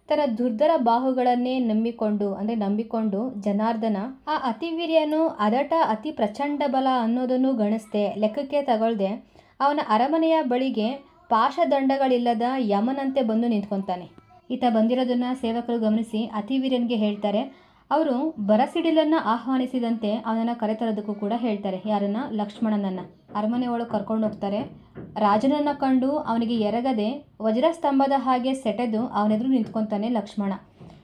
ತನ್ನ ದುರ್ಧರ ಬಾಹುಗಳನ್ನೇ ನಂಬಿಕೊಂಡು ಜನಾರ್ದನ ಆ ಅತಿವೀರ್ಯನು ಅದಟ ಅತಿ ಪ್ರಚಂಡ ಬಲ ಅನ್ನೋದನ್ನು ಗಣಿಸ್ದೆ ಲೆಕ್ಕಕ್ಕೆ ತಗೊಳ್ದೆ ಅವನ ಅರಮನೆಯ ಬಳಿಗೆ ಪಾಶದಂಡಗಳಿಲ್ಲದ ಯಮನಂತೆ ಬಂದು ನಿಂತ್ಕೊತಾನೆ. ಈತ ಬಂದಿರೋದನ್ನು ಸೇವಕರು ಗಮನಿಸಿ ಅತಿವೀರ್ಯನಿಗೆ ಹೇಳ್ತಾರೆ. ಅವರು ಬರಸಿಡಿಲನ್ನು ಆಹ್ವಾನಿಸಿದಂತೆ ಅವನನ್ನು ಕರೆತರೋದಕ್ಕೂ ಕೂಡ ಹೇಳ್ತಾರೆ. ಯಾರನ್ನ? ಲಕ್ಷ್ಮಣನನ್ನು. ಅರಮನೆ ಒಳಗೆ ಕರ್ಕೊಂಡು ಹೋಗ್ತಾರೆ. ರಾಜನನ್ನು ಕಂಡು ಅವನಿಗೆ ಎರಗದೆ ವಜ್ರಸ್ತಂಭದ ಹಾಗೆ ಸೆಟೆದು ಅವನೆದುರು ನಿಂತ್ಕೊತಾನೆ ಲಕ್ಷ್ಮಣ.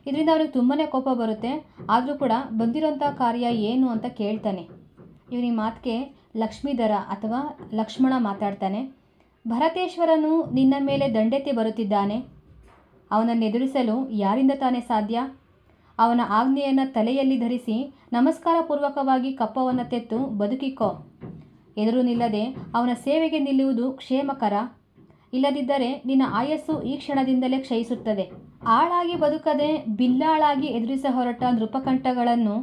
ಇದರಿಂದ ಅವನಿಗೆ ತುಂಬಾ ಕೋಪ ಬರುತ್ತೆ. ಆದರೂ ಕೂಡ ಬಂದಿರೋಂಥ ಕಾರ್ಯ ಏನು ಅಂತ ಕೇಳ್ತಾನೆ. ಇವನಿಗೆ ಮಾತಿಗೆ ಲಕ್ಷ್ಮೀಧರ ಅಥವಾ ಲಕ್ಷ್ಮಣ ಮಾತಾಡ್ತಾನೆ. ಭರತೇಶ್ವರನು ನಿನ್ನ ಮೇಲೆ ದಂಡೆತ್ತಿ ಬರುತ್ತಿದ್ದಾನೆ. ಅವನನ್ನು ಎದುರಿಸಲು ಯಾರಿಂದ ತಾನೇ ಸಾಧ್ಯ? ಅವನ ಆಜ್ಞೆಯನ್ನು ತಲೆಯಲ್ಲಿ ಧರಿಸಿ ನಮಸ್ಕಾರ ಪೂರ್ವಕವಾಗಿ ಕಪ್ಪವನ್ನು ತೆತ್ತು ಬದುಕಿಕೋ. ಎದುರು ನಿಲ್ಲದೆ ಅವನ ಸೇವೆಗೆ ನಿಲ್ಲುವುದು ಕ್ಷೇಮಕರ. ಇಲ್ಲದಿದ್ದರೆ ನಿನ್ನ ಆಯಸ್ಸು ಈ ಕ್ಷಣದಿಂದಲೇ ಕ್ಷಯಿಸುತ್ತದೆ. ಆಳಾಗಿ ಬದುಕದೆ ಬಿಲ್ಲಾಳಾಗಿ ಎದುರಿಸ ಹೊರಟ ನೃಪಕಂಠಗಳನ್ನು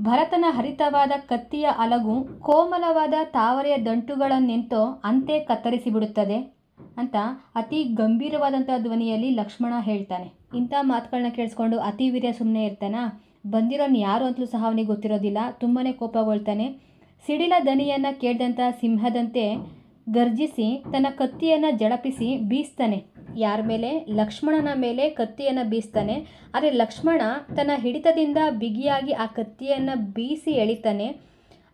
ಭರತನ ಹರಿತವಾದ ಕತ್ತಿಯ ಅಲಗು ಕೋಮಲವಾದ ತಾವರೆಯ ದಂಟುಗಳನ್ನೆಂತೋ ಅಂತೆ ಕತ್ತರಿಸಿಬಿಡುತ್ತದೆ ಅಂತ ಅತಿ ಗಂಭೀರವಾದಂಥ ಧ್ವನಿಯಲ್ಲಿ ಲಕ್ಷ್ಮಣ ಹೇಳ್ತಾನೆ. ಇಂಥ ಮಾತುಗಳನ್ನ ಕೇಳಿಸ್ಕೊಂಡು ಅತಿವೀರ್ಯ ಸುಮ್ಮನೆ ಇರ್ತಾನ? ಬಂದಿರೋನು ಯಾರು ಅಂತಲೂ ಸಹ ಅವನಿಗೆ ಗೊತ್ತಿರೋದಿಲ್ಲ. ತುಂಬಾ ಕೋಪಗೊಳ್ತಾನೆ. ಸಿಡಿಲ ದನಿಯನ್ನು ಕೇಳಿದಂಥ ಸಿಂಹದಂತೆ ಗರ್ಜಿಸಿ ತನ್ನ ಕತ್ತಿಯನ್ನು ಜಳಪಿಸಿ ಬೀಸ್ತಾನೆ. ಯಾರ ಮೇಲೆ? ಲಕ್ಷ್ಮಣನ ಮೇಲೆ ಕತ್ತಿಯನ್ನು ಬೀಸ್ತಾನೆ. ಆದರೆ ಲಕ್ಷ್ಮಣ ತನ್ನ ಹಿಡಿತದಿಂದ ಬಿಗಿಯಾಗಿ ಆ ಕತ್ತಿಯನ್ನು ಬೀಸಿ ಎಳಿತಾನೆ.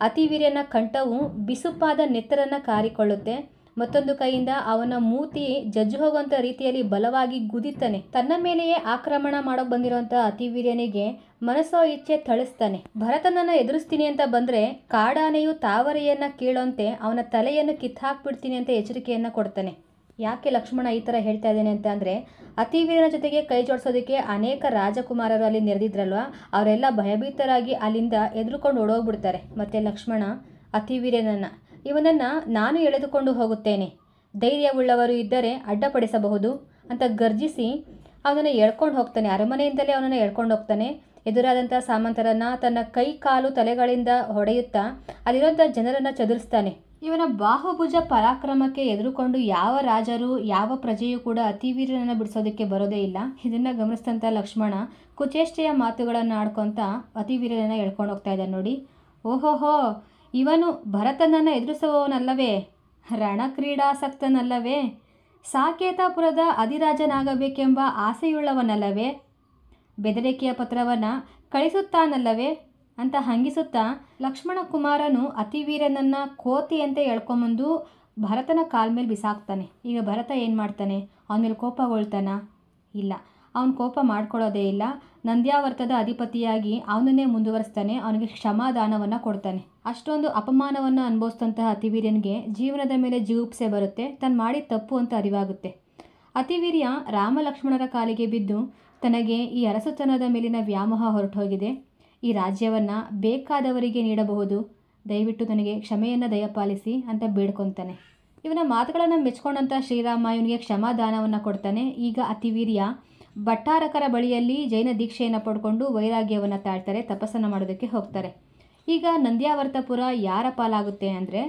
ಅತಿವೀರ್ಯನ ಕಂಠವು ಬಿಸುಪಾದ ನೆತ್ತರನ್ನು ಕಾರಿಕೊಳ್ಳುತ್ತೆ. ಮತ್ತೊಂದು ಕೈಯಿಂದ ಅವನ ಮೂತಿ ಜಜ್ಜು ಹೋಗುವಂಥ ರೀತಿಯಲ್ಲಿ ಬಲವಾಗಿ ಗುದಿತಾನೆ. ತನ್ನ ಮೇಲೆಯೇ ಆಕ್ರಮಣ ಮಾಡೋಕೆ ಬಂದಿರುವಂಥ ಅತಿವೀರ್ಯನಿಗೆ ಮನಸ್ಸೋ ಇಚ್ಛೆ ಥಳಿಸ್ತಾನೆ. ಭರತನನ್ನು ಎದುರಿಸ್ತೀನಿ ಅಂತ ಬಂದರೆ ಕಾಡಾನೆಯು ತಾವರೆಯನ್ನು ಕೀಳೋಂತೆ ಅವನ ತಲೆಯನ್ನು ಕಿತ್ತಾಕ್ಬಿಡ್ತೀನಿ ಅಂತ ಎಚ್ಚರಿಕೆಯನ್ನು ಕೊಡ್ತಾನೆ. ಯಾಕೆ ಲಕ್ಷ್ಮಣ ಈ ಥರ ಹೇಳ್ತಾ ಇದ್ದಾನೆ ಅಂತ ಅಂದರೆ, ಅತಿವೀರ್ಯನ ಜೊತೆಗೆ ಕೈ ಜೋಡಿಸೋದಕ್ಕೆ ಅನೇಕ ರಾಜಕುಮಾರರು ಅಲ್ಲಿ ನೆರೆದಿದ್ರಲ್ವ, ಅವರೆಲ್ಲ ಭಯಭೀತರಾಗಿ ಅಲ್ಲಿಂದ ಎದುರುಕೊಂಡು ಓಡೋಗ್ಬಿಡ್ತಾರೆ. ಮತ್ತು ಲಕ್ಷ್ಮಣ ಅತಿವೀರ್ಯನನ್ನು, ಇವನನ್ನು ನಾನು ಎಳೆದುಕೊಂಡು ಹೋಗುತ್ತೇನೆ, ಧೈರ್ಯವುಳ್ಳವರು ಇದ್ದರೆ ಅಡ್ಡಪಡಿಸಬಹುದು ಅಂತ ಗರ್ಜಿಸಿ ಅವನನ್ನು ಎಳ್ಕೊಂಡು ಹೋಗ್ತಾನೆ. ಅರಮನೆಯಿಂದಲೇ ಅವನನ್ನು ಎಳ್ಕೊಂಡು ಹೋಗ್ತಾನೆ. ಎದುರಾದಂಥ ಸಾಮಂತರನ್ನು ತನ್ನ ಕೈ ಕಾಲು ತಲೆಗಳಿಂದ ಹೊಡೆಯುತ್ತಾ ಅಲ್ಲಿರುವಂಥ ಜನರನ್ನು ಚದುರಿಸ್ತಾನೆ. ಇವನ ಬಾಹುಭುಜ ಪರಾಕ್ರಮಕ್ಕೆ ಎದುರುಕೊಂಡು ಯಾವ ರಾಜರು ಯಾವ ಪ್ರಜೆಯೂ ಕೂಡ ಅತಿವೀರನನ್ನು ಬಿಡಿಸೋದಕ್ಕೆ ಬರೋದೇ ಇಲ್ಲ. ಇದನ್ನು ಗಮನಿಸಿದಂಥ ಲಕ್ಷ್ಮಣ ಕುಚೇಷ್ಟೆಯ ಮಾತುಗಳನ್ನು ಆಡ್ಕೊತ ಅತಿವೀರನನ್ನು ಎಳ್ಕೊಂಡು ಹೋಗ್ತಾ ಇದ್ದಾನೆ. ನೋಡಿ, ಓಹೋಹೋ, ಇವನು ಭರತನನ್ನು ಎದುರಿಸುವವನಲ್ಲವೇ? ರಣಕ್ರೀಡಾಸಕ್ತನಲ್ಲವೇ? ಸಾಕೇತಪುರದ ಅಧಿರಾಜನಾಗಬೇಕೆಂಬ ಆಸೆಯುಳ್ಳವನಲ್ಲವೇ? ಬೆದರಿಕೆಯ ಪತ್ರವನ್ನು ಕಳಿಸುತ್ತಾನಲ್ಲವೇ ಅಂತ ಹಂಗಿಸುತ್ತಾ ಲಕ್ಷ್ಮಣ ಕುಮಾರನು ಅತಿವೀರನನ್ನು ಕೋತಿಯಂತೆ ಎಳ್ಕೊಂಬಂದು ಭರತನ ಕಾಲ ಮೇಲೆ ಬಿಸಾಕ್ತಾನೆ. ಈಗ ಭರತ ಏನು ಮಾಡ್ತಾನೆ? ಅವನ ಮೇಲೆ ಕೋಪಗೊಳ್ತಾನ? ಇಲ್ಲ, ಅವನು ಕೋಪ ಮಾಡ್ಕೊಳ್ಳೋದೇ ಇಲ್ಲ. ನಂದ್ಯಾವರ್ತದ ಅಧಿಪತಿಯಾಗಿ ಅವನನ್ನೇ ಮುಂದುವರಿಸ್ತಾನೆ. ಅವನಿಗೆ ಕ್ಷಮಾದಾನವನ್ನು ಕೊಡ್ತಾನೆ. ಅಷ್ಟೊಂದು ಅಪಮಾನವನ್ನು ಅನುಭವಿಸಿದಂತಹ ಅತಿವೀರ್ಯನಿಗೆ ಜೀವನದ ಮೇಲೆ ಜಿಗುಪ್ಸೆ ಬರುತ್ತೆ. ತಾನು ಮಾಡಿದ ತಪ್ಪು ಅಂತ ಅರಿವಾಗುತ್ತೆ. ಅತಿವೀರ್ಯ ರಾಮ ಲಕ್ಷ್ಮಣರ ಕಾಲಿಗೆ ಬಿದ್ದು ತನಗೆ ಈ ಅರಸುತನದ ಮೇಲಿನ ವ್ಯಾಮೋಹ ಹೊರಟು ಹೋಗಿದೆ. ಈ ರಾಜ್ಯವನ್ನು ಬೇಕಾದವರಿಗೆ ನೀಡಬಹುದು, ದಯವಿಟ್ಟು ನನಗೆ ಕ್ಷಮೆಯನ್ನು ದಯಪಾಲಿಸಿ ಅಂತ ಬೇಡ್ಕೊತಾನೆ. ಇವನ ಮಾತುಗಳನ್ನು ಮೆಚ್ಕೊಂಡಂಥ ಶ್ರೀರಾಮ ಇವನಿಗೆ ಕ್ಷಮಾದಾನವನ್ನು ಕೊಡ್ತಾನೆ. ಈಗ ಅತಿವೀರ್ಯ ಭಟ್ಟಾರಕರ ಬಳಿಯಲ್ಲಿ ಜೈನ ದೀಕ್ಷೆಯನ್ನು ಪಡ್ಕೊಂಡು ವೈರಾಗ್ಯವನ್ನು ತಾಳ್ತಾರೆ, ತಪಸ್ಸನ್ನು ಮಾಡೋದಕ್ಕೆ ಹೋಗ್ತಾರೆ. ಈಗ ನಂದ್ಯಾವರ್ತಪುರ ಯಾರ ಪಾಲಾಗುತ್ತೆ ಅಂದರೆ,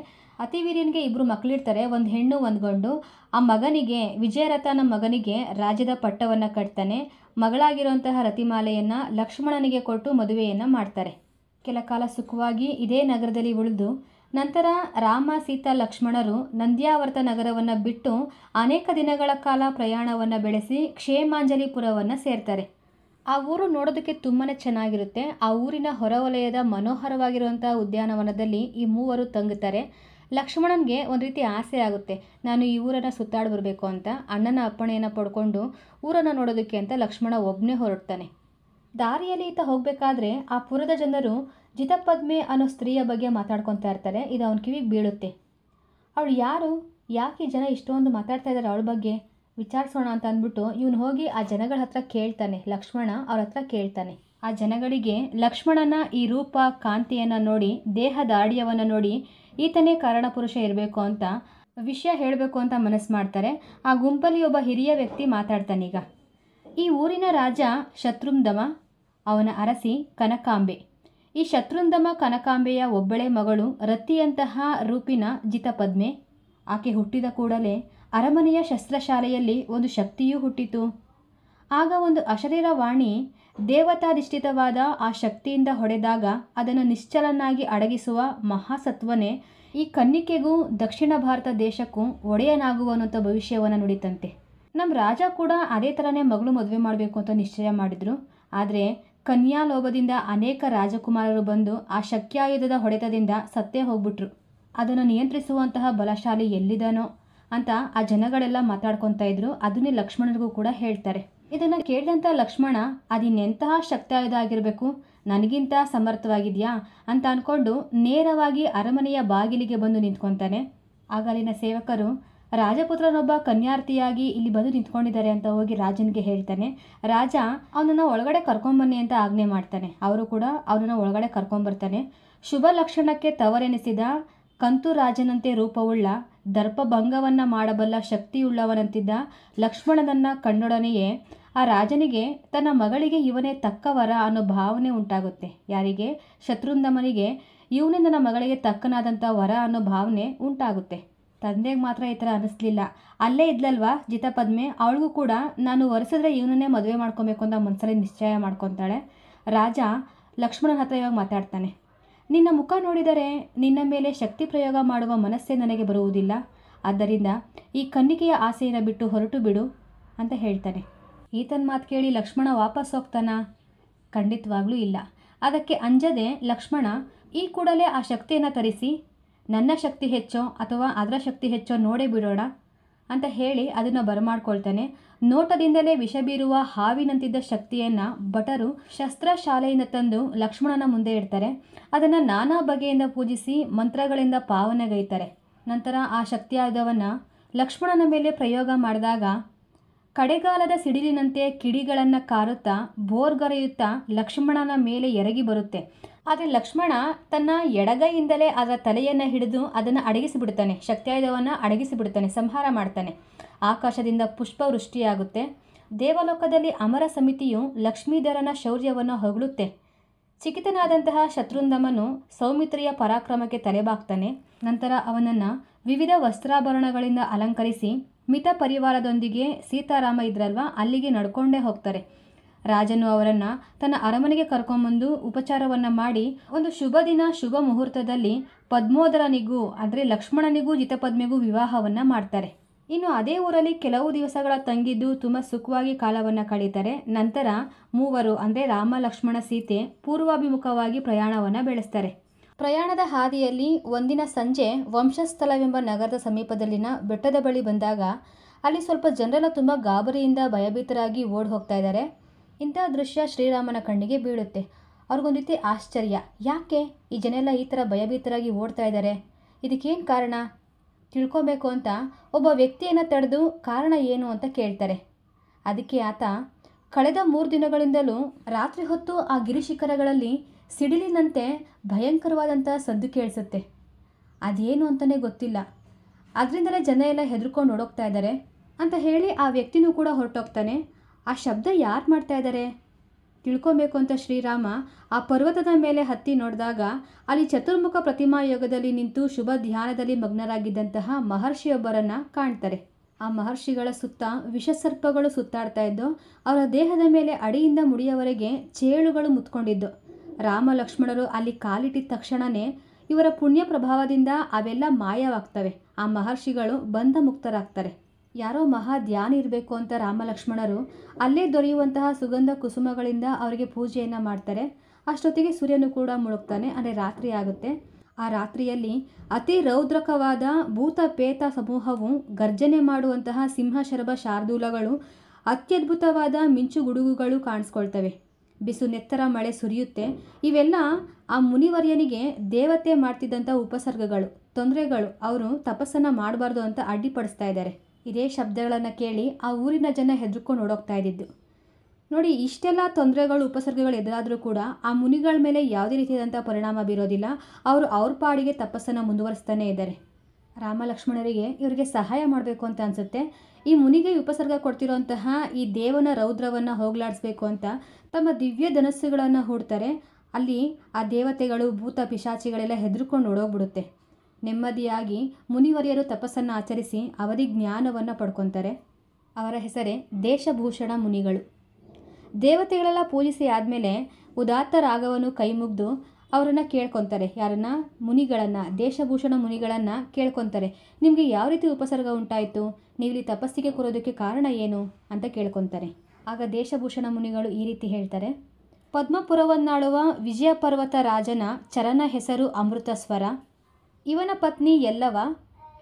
ಅತಿವೀರ್ಯನಿಗೆ ಇಬ್ಬರು ಮಕ್ಕಳಿರ್ತಾರೆ, ಒಂದು ಹೆಣ್ಣು ಒಂದು ಗಂಡು. ಆ ಮಗನಿಗೆ, ವಿಜಯರಥನ ಮಗನಿಗೆ ರಾಜ್ಯದ ಪಟ್ಟವನ್ನು ಕಟ್ತಾನೆ. ಮಗಳಾಗಿರುವಂತಹ ರತಿಮಾಲೆಯನ್ನು ಲಕ್ಷ್ಮಣನಿಗೆ ಕೊಟ್ಟು ಮದುವೆಯನ್ನು ಮಾಡ್ತಾರೆ. ಕೆಲ ಕಾಲ ಸುಖವಾಗಿ ಇದೇ ನಗರದಲ್ಲಿ ಉಳಿದು ನಂತರ ರಾಮ ಸೀತಾ ಲಕ್ಷ್ಮಣರು ನಂದ್ಯಾವರ್ತ ನಗರವನ್ನು ಬಿಟ್ಟು ಅನೇಕ ದಿನಗಳ ಕಾಲ ಪ್ರಯಾಣವನ್ನು ಬೆಳೆಸಿ ಕ್ಷೇಮಾಂಜಲಿಪುರವನ್ನು ಸೇರ್ತಾರೆ. ಆ ಊರು ನೋಡೋದಕ್ಕೆ ತುಂಬಾ ಚೆನ್ನಾಗಿರುತ್ತೆ. ಆ ಊರಿನ ಹೊರವಲಯದ ಮನೋಹರವಾಗಿರುವಂಥ ಉದ್ಯಾನವನದಲ್ಲಿ ಈ ಮೂವರು ತಂಗುತ್ತಾರೆ. ಲಕ್ಷ್ಮಣನಿಗೆ ಒಂದು ರೀತಿ ಆಸೆ ಆಗುತ್ತೆ, ನಾನು ಈ ಊರನ್ನು ಸುತ್ತಾಡಿ ಬರಬೇಕು ಅಂತ. ಅಣ್ಣನ ಅಪ್ಪಣೆಯನ್ನು ಪಡ್ಕೊಂಡು ಊರನ್ನು ನೋಡೋದಕ್ಕೆ ಅಂತ ಲಕ್ಷ್ಮಣ ಒಬ್ಬನೇ ಹೊರಡ್ತಾನೆ. ದಾರಿಯಲ್ಲಿ ಈತ ಹೋಗಬೇಕಾದ್ರೆ ಆ ಪುರದ ಜನರು ಜಿತಪದ್ಮೆ ಅನ್ನೋ ಸ್ತ್ರೀಯ ಬಗ್ಗೆ ಮಾತಾಡ್ಕೊತಾ ಇರ್ತಾರೆ. ಇದು ಅವನ ಕಿವಿಗೆ ಬೀಳುತ್ತೆ. ಅವಳು ಯಾರು, ಯಾಕೆ ಈ ಜನ ಇಷ್ಟೊಂದು ಮಾತಾಡ್ತಾ ಇದ್ದಾರೆ ಅವಳ ಬಗ್ಗೆ, ವಿಚಾರಿಸೋಣ ಅಂತ ಅಂದ್ಬಿಟ್ಟು ಇವನು ಹೋಗಿ ಆ ಜನಗಳ ಹತ್ರ ಕೇಳ್ತಾನೆ. ಲಕ್ಷ್ಮಣ ಅವ್ರ ಹತ್ರ ಕೇಳ್ತಾನೆ. ಆ ಜನಗಳಿಗೆ ಲಕ್ಷ್ಮಣನ ಈ ರೂಪ ಕಾಂತಿಯನ್ನು ನೋಡಿ, ದೇಹ ದಾಢ್ಯವನ್ನು ನೋಡಿ ಈತನೇ ಕಾರಣಪುರುಷ ಇರಬೇಕು ಅಂತ ವಿಷಯ ಹೇಳಬೇಕು ಅಂತ ಮನಸ್ಸು ಮಾಡ್ತಾರೆ. ಆ ಗುಂಪಲ್ಲಿ ಒಬ್ಬ ಹಿರಿಯ ವ್ಯಕ್ತಿ ಮಾತಾಡ್ತಾನೀಗ. ಈ ಊರಿನ ರಾಜ ಶತ್ರುಂದಮ, ಅವನ ಅರಸಿ ಕನಕಾಂಬೆ. ಈ ಶತ್ರುಂದಮ ಕನಕಾಂಬೆಯ ಒಬ್ಬಳೆ ಮಗಳು ರತಿಯಂತಹ ರೂಪಿನ ಜಿತಪದ್ಮೆ. ಆಕೆ ಹುಟ್ಟಿದ ಕೂಡಲೇ ಅರಮನೆಯ ಶಸ್ತ್ರಶಾಲೆಯಲ್ಲಿ ಒಂದು ಶಕ್ತಿಯೂ ಹುಟ್ಟಿತು. ಆಗ ಒಂದು ಅಶರೀರವಾಣಿ ದೇವತಾಧಿಷ್ಠಿತವಾದ ಆ ಶಕ್ತಿಯಿಂದ ಹೊಡೆದಾಗ ಅದನ್ನು ನಿಶ್ಚಲನಾಗಿ ಅಡಗಿಸುವ ಮಹಾಸತ್ವನೇ ಈ ಕನ್ನಿಕೆಗೂ ದಕ್ಷಿಣ ಭಾರತ ದೇಶಕ್ಕೂ ಒಡೆಯನಾಗುವನಂಥ ಭವಿಷ್ಯವನ್ನು ನುಡಿತಂತೆ. ನಮ್ಮ ರಾಜ ಕೂಡ ಅದೇ ಥರನೇ ಮಗಳು ಮದುವೆ ಮಾಡಬೇಕು ಅಂತ ನಿಶ್ಚಯ ಮಾಡಿದರು. ಆದರೆ ಕನ್ಯಾಲೋಭದಿಂದ ಅನೇಕ ರಾಜಕುಮಾರರು ಬಂದು ಆ ಶಕ್ಯಾಯುಧದ ಹೊಡೆತದಿಂದ ಸತ್ತೇ ಹೋಗ್ಬಿಟ್ರು. ಅದನ್ನು ನಿಯಂತ್ರಿಸುವಂತಹ ಬಲಶಾಲಿ ಎಲ್ಲಿದ್ದಾನೋ ಅಂತ ಆ ಜನಗಳೆಲ್ಲ ಮಾತಾಡ್ಕೊತಾ ಇದ್ರು. ಅದನ್ನೇ ಲಕ್ಷ್ಮಣನಿಗೂ ಕೂಡ ಹೇಳ್ತಾರೆ. ಇದನ್ನು ಕೇಳಿದಂಥ ಲಕ್ಷ್ಮಣ, ಅದಿನ್ನೆಂತಹ ಶಕ್ತಾಯುಧ ಆಗಿರಬೇಕು, ನನಗಿಂತ ಸಮರ್ಥವಾಗಿದೆಯಾ ಅಂತ ಅಂದ್ಕೊಂಡು ನೇರವಾಗಿ ಅರಮನೆಯ ಬಾಗಿಲಿಗೆ ಬಂದು ನಿಂತ್ಕೊತಾನೆ. ಆಗ ಅಲ್ಲಿನ ಸೇವಕರು ರಾಜಪುತ್ರನೊಬ್ಬ ಕನ್ಯಾರ್ಥಿಯಾಗಿ ಇಲ್ಲಿ ಬಂದು ನಿಂತ್ಕೊಂಡಿದ್ದಾರೆ ಅಂತ ಹೋಗಿ ರಾಜನಿಗೆ ಹೇಳ್ತಾನೆ. ರಾಜ ಅವನನ್ನು ಒಳಗಡೆ ಕರ್ಕೊಂಬನ್ನಿ ಅಂತ ಆಜ್ಞೆ ಮಾಡ್ತಾನೆ. ಅವರು ಕೂಡ ಅವನನ್ನು ಒಳಗಡೆ ಕರ್ಕೊಂಬರ್ತಾನೆ. ಶುಭ ಲಕ್ಷಣಕ್ಕೆ ತವರೆನಿಸಿದ ಕಂತು ರಾಜನಂತೆ ರೂಪವುಳ್ಳ ದರ್ಪಭಂಗವನ್ನು ಮಾಡಬಲ್ಲ ಶಕ್ತಿಯುಳ್ಳವನಂತಿದ್ದ ಲಕ್ಷ್ಮಣನನ್ನು ಕಂಡೊಡನೆಯೇ ಆ ರಾಜನಿಗೆ ತನ್ನ ಮಗಳಿಗೆ ಇವನೇ ತಕ್ಕವರ ಅನ್ನೋ ಭಾವನೆ ಉಂಟಾಗುತ್ತೆ. ಯಾರಿಗೆ? ಶತ್ರುಂದಮನಿಗೆ ಇವನೇ ನನ್ನ ಮಗಳಿಗೆ ತಕ್ಕನಾದಂಥ ವರ ಅನ್ನೋ ಭಾವನೆ ಉಂಟಾಗುತ್ತೆ. ತಂದೆಗೆ ಮಾತ್ರ ಈ ಥರ ಅನ್ನಿಸ್ಲಿಲ್ಲ. ಅಲ್ಲೇ ಇದ್ಲಲ್ವಾ ಜಿತಪದ್ಮೆ, ಅವಳಿಗೂ ಕೂಡ ನಾನು ವರೆಸಿದ್ರೆ ಇವನನ್ನೇ ಮದುವೆ ಮಾಡ್ಕೊಬೇಕು ಅಂತ ಮನಸ್ಸಲ್ಲಿ ನಿಶ್ಚಯ ಮಾಡ್ಕೊತಾಳೆ. ರಾಜ ಲಕ್ಷ್ಮಣನ ಹತ್ರ ಇವಾಗ ಮಾತಾಡ್ತಾನೆ. ನಿನ್ನ ಮುಖ ನೋಡಿದರೆ ನಿನ್ನ ಮೇಲೆ ಶಕ್ತಿ ಪ್ರಯೋಗ ಮಾಡುವ ಮನಸ್ಸೇ ನನಗೆ ಬರುವುದಿಲ್ಲ. ಆದ್ದರಿಂದ ಈ ಕನ್ನಿಕೆಯ ಆಸೆಯನ್ನು ಬಿಟ್ಟು ಹೊರಟು ಬಿಡು ಅಂತ ಹೇಳ್ತಾನೆ. ಈತನ ಮಾತು ಕೇಳಿ ಲಕ್ಷ್ಮಣ ವಾಪಸ್ ಹೋಗ್ತಾನ? ಖಂಡಿತವಾಗ್ಲೂ ಇಲ್ಲ. ಅದಕ್ಕೆ ಅಂಜದೆ ಲಕ್ಷ್ಮಣ ಈ ಕೂಡಲೇ ಆ ಶಕ್ತಿಯನ್ನು ತರಿಸಿ ನನ್ನ ಶಕ್ತಿ ಹೆಚ್ಚೋ ಅಥವಾ ಅದರ ಶಕ್ತಿ ಹೆಚ್ಚೋ ನೋಡೇ ಬಿಡೋಣ ಅಂತ ಹೇಳಿ ಅದನ್ನು ಬರಮಾಡ್ಕೊಳ್ತಾನೆ. ನೋಟದಿಂದಲೇ ವಿಷ ಬೀರುವ ಹಾವಿನಂತಿದ್ದ ಶಕ್ತಿಯನ್ನು ಭಟರು ಶಸ್ತ್ರಶಾಲೆಯಿಂದ ತಂದು ಲಕ್ಷ್ಮಣನ ಮುಂದೆ ಇಡ್ತಾರೆ. ಅದನ್ನು ನಾನಾ ಬಗೆಯಿಂದ ಪೂಜಿಸಿ ಮಂತ್ರಗಳಿಂದ ಪಾವನೆಗೈತಾರೆ. ನಂತರ ಆ ಶಕ್ತಿಯಾಯುಧವನ್ನು ಲಕ್ಷ್ಮಣನ ಮೇಲೆ ಪ್ರಯೋಗ ಮಾಡಿದಾಗ ಕಡೆಗಾಲದ ಸಿಡಿಲಿನಂತೆ ಕಿಡಿಗಳನ್ನು ಕಾರುತ್ತಾ ಬೋರ್ಗರೆಯುತ್ತಾ ಲಕ್ಷ್ಮಣನ ಮೇಲೆ ಎರಗಿ ಬರುತ್ತೆ. ಆದರೆ ಲಕ್ಷ್ಮಣ ತನ್ನ ಎಡಗೈಯಿಂದಲೇ ಅದರ ತಲೆಯನ್ನು ಹಿಡಿದು ಅದನ್ನು ಅಡಗಿಸಿಬಿಡ್ತಾನೆ. ಶಕ್ತಿಯಾಯುಧವನ್ನು ಅಡಗಿಸಿಬಿಡ್ತಾನೆ, ಸಂಹಾರ ಮಾಡ್ತಾನೆ. ಆಕಾಶದಿಂದ ಪುಷ್ಪವೃಷ್ಟಿಯಾಗುತ್ತೆ. ದೇವಲೋಕದಲ್ಲಿ ಅಮರ ಸಮಿತಿಯು ಲಕ್ಷ್ಮೀಧರನ ಶೌರ್ಯವನ್ನು ಹೊಗಳುತ್ತೆ. ಚಿಕಿತನಾದಂತಹ ಶತ್ರುಂದಮನು ಸೌಮಿತ್ರಿಯ ಪರಾಕ್ರಮಕ್ಕೆ ತಲೆಬಾಗ್ತಾನೆ. ನಂತರ ಅವನನ್ನು ವಿವಿಧ ವಸ್ತ್ರಾಭರಣಗಳಿಂದ ಅಲಂಕರಿಸಿ ಮಿತ ಪರಿವಾರದೊಂದಿಗೆ ಸೀತಾರಾಮ ಇದ್ರಲ್ವ ಅಲ್ಲಿಗೆ ನಡ್ಕೊಂಡೇ ಹೋಗ್ತಾರೆ. ರಾಜನು ಅವರನ್ನು ತನ್ನ ಅರಮನೆಗೆ ಕರ್ಕೊಂಬಂದು ಉಪಚಾರವನ್ನು ಮಾಡಿ ಒಂದು ಶುಭ ದಿನ ಶುಭ ಮುಹೂರ್ತದಲ್ಲಿ ಪದ್ಮೋದರನಿಗೂ ಅಂದರೆ ಲಕ್ಷ್ಮಣನಿಗೂ ಜಿತಪದ್ಮೆಗೂ ವಿವಾಹವನ್ನು ಮಾಡ್ತಾರೆ. ಇನ್ನು ಅದೇ ಊರಲ್ಲಿ ಕೆಲವು ದಿವಸಗಳ ತಂಗಿದ್ದು ತುಂಬ ಸುಖವಾಗಿ ಕಾಲವನ್ನು ಕಳೀತಾರೆ. ನಂತರ ಮೂವರು ಅಂದರೆ ರಾಮ ಲಕ್ಷ್ಮಣ ಸೀತೆ ಪೂರ್ವಾಭಿಮುಖವಾಗಿ ಪ್ರಯಾಣವನ್ನು ಬೆಳೆಸ್ತಾರೆ. ಪ್ರಯಾಣದ ಹಾದಿಯಲ್ಲಿ ಒಂದಿನ ಸಂಜೆ ವಂಶಸ್ಥಳವೆಂಬ ನಗರದ ಸಮೀಪದಲ್ಲಿನ ಬೆಟ್ಟದ ಬಳಿ ಬಂದಾಗ ಅಲ್ಲಿ ಸ್ವಲ್ಪ ಜನರೆಲ್ಲ ತುಂಬ ಗಾಬರಿಯಿಂದ ಭಯಭೀತರಾಗಿ ಓಡಿ ಹೋಗ್ತಾ ಇದ್ದಾರೆ. ಇಂತಹ ದೃಶ್ಯ ಶ್ರೀರಾಮನ ಕಣ್ಣಿಗೆ ಬೀಳುತ್ತೆ. ಅವ್ರಿಗೊಂದು ರೀತಿ ಆಶ್ಚರ್ಯ, ಯಾಕೆ ಈ ಜನ ಎಲ್ಲ ಈ ಥರ ಭಯಭೀತರಾಗಿ ಓಡ್ತಾ ಇದ್ದಾರೆ, ಇದಕ್ಕೇನು ಕಾರಣ ತಿಳ್ಕೊಬೇಕು ಅಂತ ಒಬ್ಬ ವ್ಯಕ್ತಿಯನ್ನು ತಡೆದು ಕಾರಣ ಏನು ಅಂತ ಕೇಳ್ತಾರೆ. ಅದಕ್ಕೆ ಆತ, ಕಳೆದ 3 ದಿನಗಳಿಂದಲೂ ರಾತ್ರಿ ಹೊತ್ತು ಆ ಗಿರಿಶಿಖರಗಳಲ್ಲಿ ಸಿಡಿಲಿನಂತೆ ಭಯಂಕರವಾದಂಥ ಸದ್ದು ಕೇಳಿಸುತ್ತೆ, ಅದೇನು ಅಂತಲೇ ಗೊತ್ತಿಲ್ಲ, ಅದರಿಂದಲೇ ಜನ ಎಲ್ಲ ಹೆದರ್ಕೊಂಡು ಓಡೋಗ್ತಾ ಇದ್ದಾರೆ ಅಂತ ಹೇಳಿ ಆ ವ್ಯಕ್ತಿನೂ ಕೂಡ ಹೊರಟೋಗ್ತಾನೆ. ಆ ಶಬ್ದ ಯಾರು ಮಾಡ್ತಾ ಇದ್ದಾರೆ ತಿಳ್ಕೊಬೇಕು ಅಂತ ಶ್ರೀರಾಮ ಆ ಪರ್ವತದ ಮೇಲೆ ಹತ್ತಿ ನೋಡಿದಾಗ ಅಲ್ಲಿ ಚತುರ್ಮುಖ ಪ್ರತಿಮಾ ಯೋಗದಲ್ಲಿ ನಿಂತು ಶುಭ ಧ್ಯಾನದಲ್ಲಿ ಮಗ್ನರಾಗಿದ್ದಂತಹ ಮಹರ್ಷಿಯೊಬ್ಬರನ್ನು ಕಾಣ್ತಾರೆ. ಆ ಮಹರ್ಷಿಗಳ ಸುತ್ತ ವಿಷಸರ್ಪಗಳು ಸುತ್ತಾಡ್ತಾ ಇದ್ದು, ಅವರ ದೇಹದ ಮೇಲೆ ಅಡಿಯಿಂದ ಮುಡಿಯವರೆಗೆ ಚೇಳುಗಳು ಮುತ್ಕೊಂಡಿದ್ದು. ರಾಮ ಲಕ್ಷ್ಮಣರು ಅಲ್ಲಿ ಕಾಲಿಟ್ಟಿದ ತಕ್ಷಣವೇ ಇವರ ಪುಣ್ಯ ಪ್ರಭಾವದಿಂದ ಅವೆಲ್ಲ ಮಾಯವಾಗ್ತವೆ. ಆ ಮಹರ್ಷಿಗಳು ಬಂಧ ಮುಕ್ತರಾಗ್ತಾರೆ. ಯಾರೋ ಮಹಾ ಧ್ಯಾನ ಇರಬೇಕು ಅಂತ ರಾಮ ಲಕ್ಷ್ಮಣರು ಅಲ್ಲೇ ದೊರೆಯುವಂತಹ ಸುಗಂಧ ಕುಸುಮಗಳಿಂದ ಅವರಿಗೆ ಪೂಜೆಯನ್ನು ಮಾಡ್ತಾರೆ. ಅಷ್ಟೊತ್ತಿಗೆ ಸೂರ್ಯನು ಕೂಡ ಮುಳುಗ್ತಾನೆ, ಅಂದರೆ ರಾತ್ರಿ ಆಗುತ್ತೆ. ಆ ರಾತ್ರಿಯಲ್ಲಿ ಅತಿ ರೌದ್ರಕವಾದ ಭೂತ ಪೇತ ಸಮೂಹವು ಗರ್ಜನೆ ಮಾಡುವಂತಹ ಸಿಂಹಶರಭ ಶಾರ್ದೂಲಗಳು, ಅತ್ಯದ್ಭುತವಾದ ಮಿಂಚು ಗುಡುಗುಗಳು ಕಾಣಿಸ್ಕೊಳ್ತವೆ. ಬಿಸು ನೆತ್ತರ ಮಳೆ ಸುರಿಯುತ್ತೆ. ಇವೆಲ್ಲ ಆ ಮುನಿವರ್ಯನಿಗೆ ದೇವತೆ ಮಾಡ್ತಿದ್ದಂಥ ಉಪಸರ್ಗಗಳು, ತೊಂದರೆಗಳು. ಅವರು ತಪಸ್ಸನ್ನು ಮಾಡಬಾರ್ದು ಅಂತ ಅಡ್ಡಿಪಡಿಸ್ತಾ ಇದ್ದಾರೆ. ಇದೇ ಶಬ್ದಗಳನ್ನು ಕೇಳಿ ಆ ಊರಿನ ಜನ ಹೆದರ್ಕೊಂಡು ಓಡೋಗ್ತಾ ಇದ್ದಿದ್ದು. ನೋಡಿ, ಇಷ್ಟೆಲ್ಲ ತೊಂದರೆಗಳು ಉಪಸರ್ಗಗಳು ಎದುರಾದರೂ ಕೂಡ ಆ ಮುನಿಗಳ ಮೇಲೆ ಯಾವುದೇ ರೀತಿಯಾದಂಥ ಪರಿಣಾಮ ಬೀರೋದಿಲ್ಲ. ಅವರು ಅವ್ರ ಪಾಡಿಗೆ ತಪಸ್ಸನ್ನು ಮುಂದುವರಿಸ್ತಾನೆ ಇದ್ದಾರೆ. ರಾಮ ಲಕ್ಷ್ಮಣರಿಗೆ ಇವರಿಗೆ ಸಹಾಯ ಮಾಡಬೇಕು ಅಂತ ಅನಿಸುತ್ತೆ. ಈ ಮುನಿಗೆ ಉಪಸರ್ಗ ಕೊಡ್ತಿರೋಂತಹ ಈ ದೇವನ ರೌದ್ರವನ್ನು ಹೋಗಲಾಡಿಸ್ಬೇಕು ಅಂತ ತಮ್ಮ ದಿವ್ಯ ಧನಸ್ಸುಗಳನ್ನು ಹೂಡ್ತಾರೆ. ಅಲ್ಲಿ ಆ ದೇವತೆಗಳು ಭೂತ ಪಿಶಾಚಿಗಳೆಲ್ಲ ಹೆದರ್ಕೊಂಡು ಓಡೋಗ್ಬಿಡುತ್ತೆ. ನೆಮ್ಮದಿಯಾಗಿ ಮುನಿವರಿಯರು ತಪಸ್ಸನ್ನು ಆಚರಿಸಿ ಅವಧಿ ಜ್ಞಾನವನ್ನು ಪಡ್ಕೊತಾರೆ. ಅವರ ಹೆಸರೇ ದೇಶಭೂಷಣ ಮುನಿಗಳು. ದೇವತೆಗಳೆಲ್ಲ ಪೂಜಿಸಿ ಆದಮೇಲೆ ಉದಾತ್ತ ರಾಗವನ್ನು ಕೈ ಮುಗಿದು ಅವರನ್ನು ಕೇಳ್ಕೊತಾರೆ. ಯಾರನ್ನ? ಮುನಿಗಳನ್ನು, ದೇಶಭೂಷಣ ಮುನಿಗಳನ್ನು ಕೇಳ್ಕೊತಾರೆ. ನಿಮಗೆ ಯಾವ ರೀತಿ ಉಪಸರ್ಗ ಉಂಟಾಯಿತು, ನೀವಿಲ್ಲಿ ತಪಸ್ಸಿಗೆ ಕೂರೋದಕ್ಕೆ ಕಾರಣ ಏನು ಅಂತ ಕೇಳ್ಕೊತಾರೆ. ಆಗ ದೇಶಭೂಷಣ ಮುನಿಗಳು ಈ ರೀತಿ ಹೇಳ್ತಾರೆ. ಪದ್ಮಪುರವನ್ನಾಳುವ ವಿಜಯ ಪರ್ವತ ರಾಜನ ಚರಣ ಹೆಸರು ಅಮೃತಸ್ವರ. ಇವನ ಪತ್ನಿ ಯಲ್ಲವ.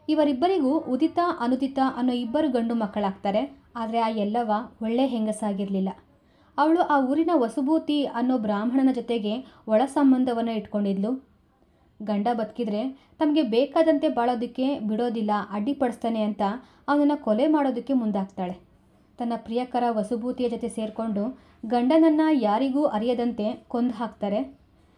ಇವರಿಬ್ಬರಿಗೂ ಉದಿತ ಅನುದಿತ ಅನ್ನೋ 2 ಗಂಡು ಮಕ್ಕಳಾಗ್ತಾರೆ. ಆದರೆ ಆ ಯಲ್ಲವ ಒಳ್ಳೆ ಹೆಂಗಸಾಗಿರಲಿಲ್ಲ. ಅವಳು ಆ ಊರಿನ ವಸುಭೂತಿ ಅನ್ನೋ ಬ್ರಾಹ್ಮಣನ ಜೊತೆಗೆ ಒಳ ಸಂಬಂಧವನ್ನು ಇಟ್ಕೊಂಡಿದ್ಲು. ಗಂಡ ಬದುಕಿದ್ರೆ ತಮಗೆ ಬೇಕಾದಂತೆ ಬಾಳೋದಕ್ಕೆ ಬಿಡೋದಿಲ್ಲ, ಅಡ್ಡಿಪಡಿಸ್ತಾನೆ ಅಂತ ಅವನನ್ನು ಕೊಲೆ ಮಾಡೋದಕ್ಕೆ ಮುಂದಾಗ್ತಾಳೆ. ತನ್ನ ಪ್ರಿಯಕರ ವಸುಭೂತಿಯ ಜೊತೆ ಸೇರಿಕೊಂಡು ಗಂಡನನ್ನು ಯಾರಿಗೂ ಅರಿಯದಂತೆ ಕೊಂದು ಹಾಕ್ತಾರೆ.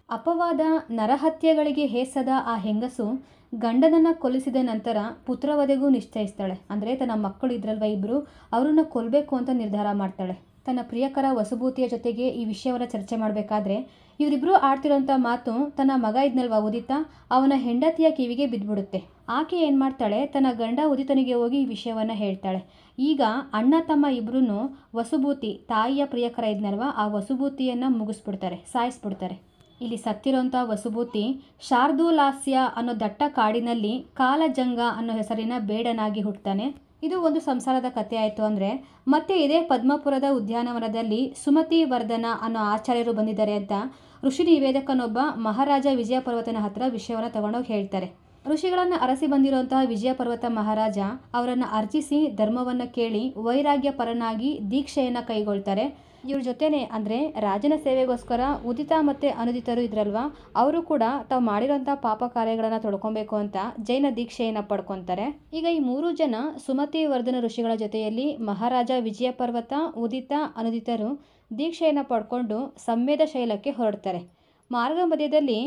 ಅಪವಾದ ನರಹತ್ಯೆಗಳಿಗೆ ಹೇಸದ ಆ ಹೆಂಗಸು ಗಂಡನನ್ನು ಕೊಲ್ಲಿಸಿದ ನಂತರ ಪುತ್ರವಧೆಗೂ ನಿಶ್ಚಯಿಸ್ತಾಳೆ. ಅಂದರೆ ತನ್ನ ಮಕ್ಕಳು ಇದ್ರಲ್ವ 2, ಅವರನ್ನು ಕೊಲ್ಲಬೇಕು ಅಂತ ನಿರ್ಧಾರ ಮಾಡ್ತಾಳೆ. ತನ್ನ ಪ್ರಿಯಕರ ವಸುಭೂತಿಯ ಜೊತೆಗೆ ಈ ವಿಷಯವನ್ನು ಚರ್ಚೆ ಮಾಡಬೇಕಾದ್ರೆ ಇವರಿಬ್ಬರು ಆಡ್ತಿರೋಂಥ ಮಾತು ತನ್ನ ಮಗ ಇದ್ನಲ್ವ ಉದಿತ, ಅವನ ಹೆಂಡತಿಯ ಕಿವಿಗೆ ಬಿದ್ದುಬಿಡುತ್ತೆ. ಆಕೆ ಏನು ಮಾಡ್ತಾಳೆ, ತನ್ನ ಗಂಡ ಉದಿತನಿಗೆ ಹೋಗಿ ಈ ವಿಷಯವನ್ನು ಹೇಳ್ತಾಳೆ. ಈಗ ಅಣ್ಣ ತಮ್ಮ ಇಬ್ಬರೂ ವಸುಭೂತಿ, ತಾಯಿಯ ಪ್ರಿಯಕರ ಇದ್ನಲ್ವ, ಆ ವಸುಭೂತಿಯನ್ನು ಮುಗಿಸ್ಬಿಡ್ತಾರೆ, ಸಾಯಿಸ್ಬಿಡ್ತಾರೆ. ಇಲ್ಲಿ ಸತ್ತಿರೋಂಥ ವಸುಭೂತಿ ಶಾರ್ದೂಲಾಸ್ಯ ಅನ್ನೋ ದಟ್ಟ ಕಾಡಿನಲ್ಲಿ ಕಾಲಜಂಗ ಅನ್ನೋ ಹೆಸರಿನ ಬೇಡನಾಗಿ ಹುಟ್ಟುತ್ತಾನೆ. ಇದು ಒಂದು ಸಂಸಾರದ ಕಥೆ ಆಯಿತು. ಅಂದರೆ ಮತ್ತೆ ಇದೇ ಪದ್ಮಪುರದ ಉದ್ಯಾನವನದಲ್ಲಿ ಸುಮತಿ ವರ್ಧನ ಅನ್ನೋ ಆಚಾರ್ಯರು ಬಂದಿದ್ದಾರೆ ಅಂತ ಋಷಿ ನಿವೇದಕನೊಬ್ಬ ಮಹಾರಾಜ ವಿಜಯ ಪರ್ವತನ ಹತ್ರ ವಿಷಯವನ್ನು ತಗೊಂಡೋಗಿ ಹೇಳ್ತಾರೆ. ಋಷಿಗಳನ್ನು ಅರಸಿ ಬಂದಿರುವಂತಹ ವಿಜಯ ಪರ್ವತ ಮಹಾರಾಜ ಅವರನ್ನು ಅರ್ಜಿಸಿ ಧರ್ಮವನ್ನು ಕೇಳಿ ವೈರಾಗ್ಯ ಪರನಾಗಿ ದೀಕ್ಷೆಯನ್ನು ಕೈಗೊಳ್ತಾರೆ. ಇವ್ರ ಜೊತೆನೆ ಅಂದರೆ ರಾಜನ ಸೇವೆಗೋಸ್ಕರ ಉದಿತ ಮತ್ತು ಅನುದಿತರು ಇದ್ರಲ್ವ, ಅವರು ಕೂಡ ತಾವು ಮಾಡಿರೋಂಥ ಪಾಪ ಕಾರ್ಯಗಳನ್ನು ತೊಡ್ಕೊಬೇಕು ಅಂತ ಜೈನ ದೀಕ್ಷೆಯನ್ನು ಪಡ್ಕೊತಾರೆ. ಈಗ ಈ 3 ಜನ ಸುಮತಿ ವರ್ಧನ ಋಷಿಗಳ ಜೊತೆಯಲ್ಲಿ ಮಹಾರಾಜ ವಿಜಯ ಪರ್ವತ, ಉದಿತ, ಅನುದಿತರು ದೀಕ್ಷೆಯನ್ನು ಪಡ್ಕೊಂಡು ಸಂವೇದ ಶೈಲಕ್ಕೆ ಹೊರಡ್ತಾರೆ. ಮಾರ್ಗ ಮಧ್ಯದಲ್ಲಿ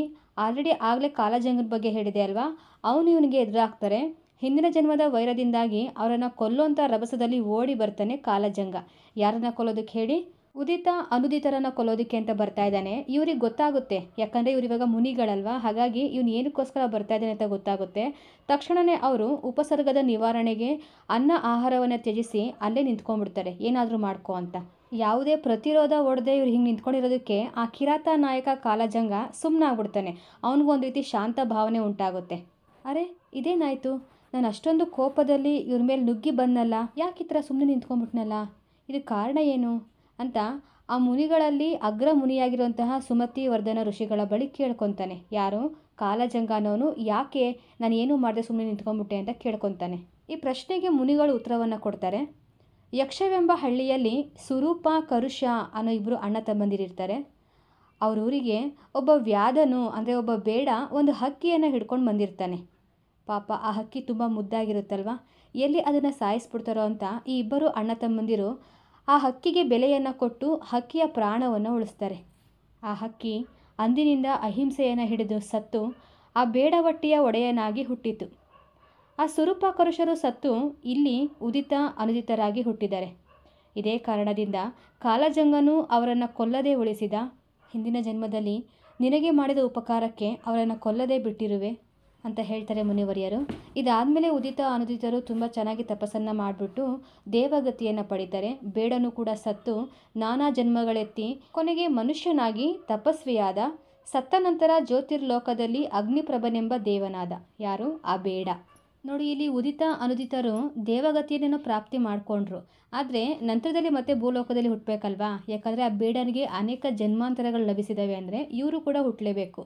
ಆಗಲೇ ಕಾಲಜಂಗದ ಬಗ್ಗೆ ಹೇಳಿದೆ ಅಲ್ವಾ, ಅವನು ಇವನಿಗೆ ಎದುರಾಗ್ತಾರೆ. ಹಿಂದಿನ ಜನ್ಮದ ವೈರದಿಂದಾಗಿ ಅವರನ್ನು ಕೊಲ್ಲುವಂಥ ರಭಸದಲ್ಲಿ ಓಡಿ ಬರ್ತಾನೆ ಕಾಲಜಂಗ. ಯಾರನ್ನ ಕೊಲ್ಲೋದಕ್ಕೆ ಹೇಳಿ? ಉದಿತ ಅನುದಿತರನ್ನು ಕೊಲ್ಲೋದಕ್ಕೆ ಅಂತ ಬರ್ತಾ ಇದ್ದಾನೆ. ಇವ್ರಿಗೆ ಗೊತ್ತಾಗುತ್ತೆ, ಯಾಕಂದರೆ ಇವ್ರು ಇವಾಗ ಮುನಿಗಳಲ್ವಾ, ಹಾಗಾಗಿ ಇವನು ಏನಕ್ಕೋಸ್ಕರ ಬರ್ತಾ ಇದ್ದಾನೆ ಅಂತ ಗೊತ್ತಾಗುತ್ತೆ. ತಕ್ಷಣವೇ ಅವರು ಉಪಸರ್ಗದ ನಿವಾರಣೆಗೆ ಅನ್ನ ಆಹಾರವನ್ನು ತ್ಯಜಿಸಿ ಅಲ್ಲೇ ನಿಂತ್ಕೊಂಡ್ಬಿಡ್ತಾರೆ, ಏನಾದರೂ ಮಾಡ್ಕೊ ಅಂತ. ಯಾವುದೇ ಪ್ರತಿರೋಧ ಒಡೆದೇ ಇವ್ರು ಹಿಂಗೆ ನಿಂತ್ಕೊಂಡಿರೋದಕ್ಕೆ ಆ ಕಿರಾತ ನಾಯಕ ಕಾಲಜಂಗ ಸುಮ್ಮನಾಗ್ಬಿಡ್ತಾನೆ. ಅವನಿಗೊಂದು ರೀತಿ ಶಾಂತ ಭಾವನೆ ಉಂಟಾಗುತ್ತೆ. ಅರೆ ಇದೇನಾಯಿತು, ನಾನು ಅಷ್ಟೊಂದು ಕೋಪದಲ್ಲಿ ಇವ್ರ ಮೇಲೆ ನುಗ್ಗಿ ಬಂದನಲ್ಲ, ಯಾಕೆ ಈ ಥರ ಸುಮ್ಮನೆ ನಿಂತ್ಕೊಂಡ್ಬಿಟ್ನಲ್ಲ, ಇದಕ್ಕೆ ಕಾರಣ ಏನು ಅಂತ ಆ ಮುನಿಗಳಲ್ಲಿ ಅಗ್ರ ಮುನಿಯಾಗಿರುವಂತಹ ಸುಮತಿ ವರ್ಧನ ಋಷಿಗಳ ಬಳಿ ಕೇಳ್ಕೊತಾನೆ. ಯಾರು? ಕಾಲಜಂಗ ಅನ್ನೋನು ಯಾಕೆ ನಾನು ಏನೂ ಮಾಡದೆ ಸುಮ್ಮನೆ ನಿಂತ್ಕೊಂಡ್ಬಿಟ್ಟೆ ಅಂತ ಕೇಳ್ಕೊತಾನೆ. ಈ ಪ್ರಶ್ನೆಗೆ ಮುನಿಗಳು ಉತ್ತರವನ್ನು ಕೊಡ್ತಾರೆ. ಯಕ್ಷವೆಂಬ ಹಳ್ಳಿಯಲ್ಲಿ ಸುರೂಪ ಕರುಷ ಅನ್ನೋ ಇಬ್ಬರು ಅಣ್ಣ ತಮ್ಮಂದಿರಿರ್ತಾರೆ. ಅವ್ರ ಊರಿಗೆ ಒಬ್ಬ ವ್ಯಾಧನು ಅಂದರೆ ಒಬ್ಬ ಬೇಡ ಒಂದು ಹಕ್ಕಿಯನ್ನು ಹಿಡ್ಕೊಂಡು ಬಂದಿರ್ತಾನೆ. ಪಾಪ ಆ ಹಕ್ಕಿ ತುಂಬ ಮುದ್ದಾಗಿರುತ್ತಲ್ವ, ಎಲ್ಲಿ ಅದನ್ನು ಸಾಯಿಸ್ಬಿಡ್ತಾರೋ ಅಂತ ಈ ಇಬ್ಬರು ಅಣ್ಣ ತಮ್ಮಂದಿರು ಆ ಹಕ್ಕಿಗೆ ಬೆಲೆಯನ್ನು ಕೊಟ್ಟು ಹಕ್ಕಿಯ ಪ್ರಾಣವನ್ನು ಉಳಿಸ್ತಾರೆ. ಆ ಹಕ್ಕಿ ಅಂದಿನಿಂದ ಅಹಿಂಸೆಯನ್ನು ಹಿಡಿದು ಸತ್ತು ಆ ಬೇಡವಟ್ಟಿಯ ಒಡೆಯನಾಗಿ ಹುಟ್ಟಿತು. ಆ ಸುರೂಪ ಕರುಷರು ಸತ್ತು ಇಲ್ಲಿ ಉದಿತ ಅನುದಿತರಾಗಿ ಹುಟ್ಟಿದ್ದಾರೆ. ಇದೇ ಕಾರಣದಿಂದ ಕಾಲಜಂಗನು ಅವರನ್ನು ಕೊಲ್ಲದೆ ಉಳಿಸಿದ. ಹಿಂದಿನ ಜನ್ಮದಲ್ಲಿ ನಿನಗೆ ಮಾಡಿದ ಉಪಕಾರಕ್ಕೆ ಅವರನ್ನು ಕೊಲ್ಲದೆ ಬಿಟ್ಟಿರುವೆ ಅಂತ ಹೇಳ್ತಾರೆ ಮುನಿವರಿಯರು. ಇದಾದಮೇಲೆ ಉದಿತ ಅನುದಿತರು ತುಂಬ ಚೆನ್ನಾಗಿ ತಪಸ್ಸನ್ನು ಮಾಡಿಬಿಟ್ಟು ದೇವಗತಿಯನ್ನು ಪಡಿತಾರೆ. ಬೇಡನು ಕೂಡ ಸತ್ತು ನಾನಾ ಜನ್ಮಗಳೆತ್ತಿ ಕೊನೆಗೆ ಮನುಷ್ಯನಾಗಿ ತಪಸ್ವಿಯಾದ. ಸತ್ತ ನಂತರ ಜ್ಯೋತಿರ್ಲೋಕದಲ್ಲಿ ಅಗ್ನಿಪ್ರಭನೆಂಬ ದೇವನಾದ. ಯಾರು? ಆ ಬೇಡ. ನೋಡಿ, ಇಲ್ಲಿ ಉದಿತ ಅನುದಿತರು ದೇವಗತಿಯನ್ನೇನೋ ಪ್ರಾಪ್ತಿ ಮಾಡಿಕೊಂಡ್ರು, ಆದರೆ ನಂತರದಲ್ಲಿ ಮತ್ತೆ ಭೂಲೋಕದಲ್ಲಿ ಹುಟ್ಟಬೇಕಲ್ವಾ, ಯಾಕಂದರೆ ಆ ಬೇಡನಿಗೆ ಅನೇಕ ಜನ್ಮಾಂತರಗಳು ಲಭಿಸಿದವೆ, ಅಂದರೆ ಇವರು ಕೂಡ ಹುಟ್ಟಲೇಬೇಕು.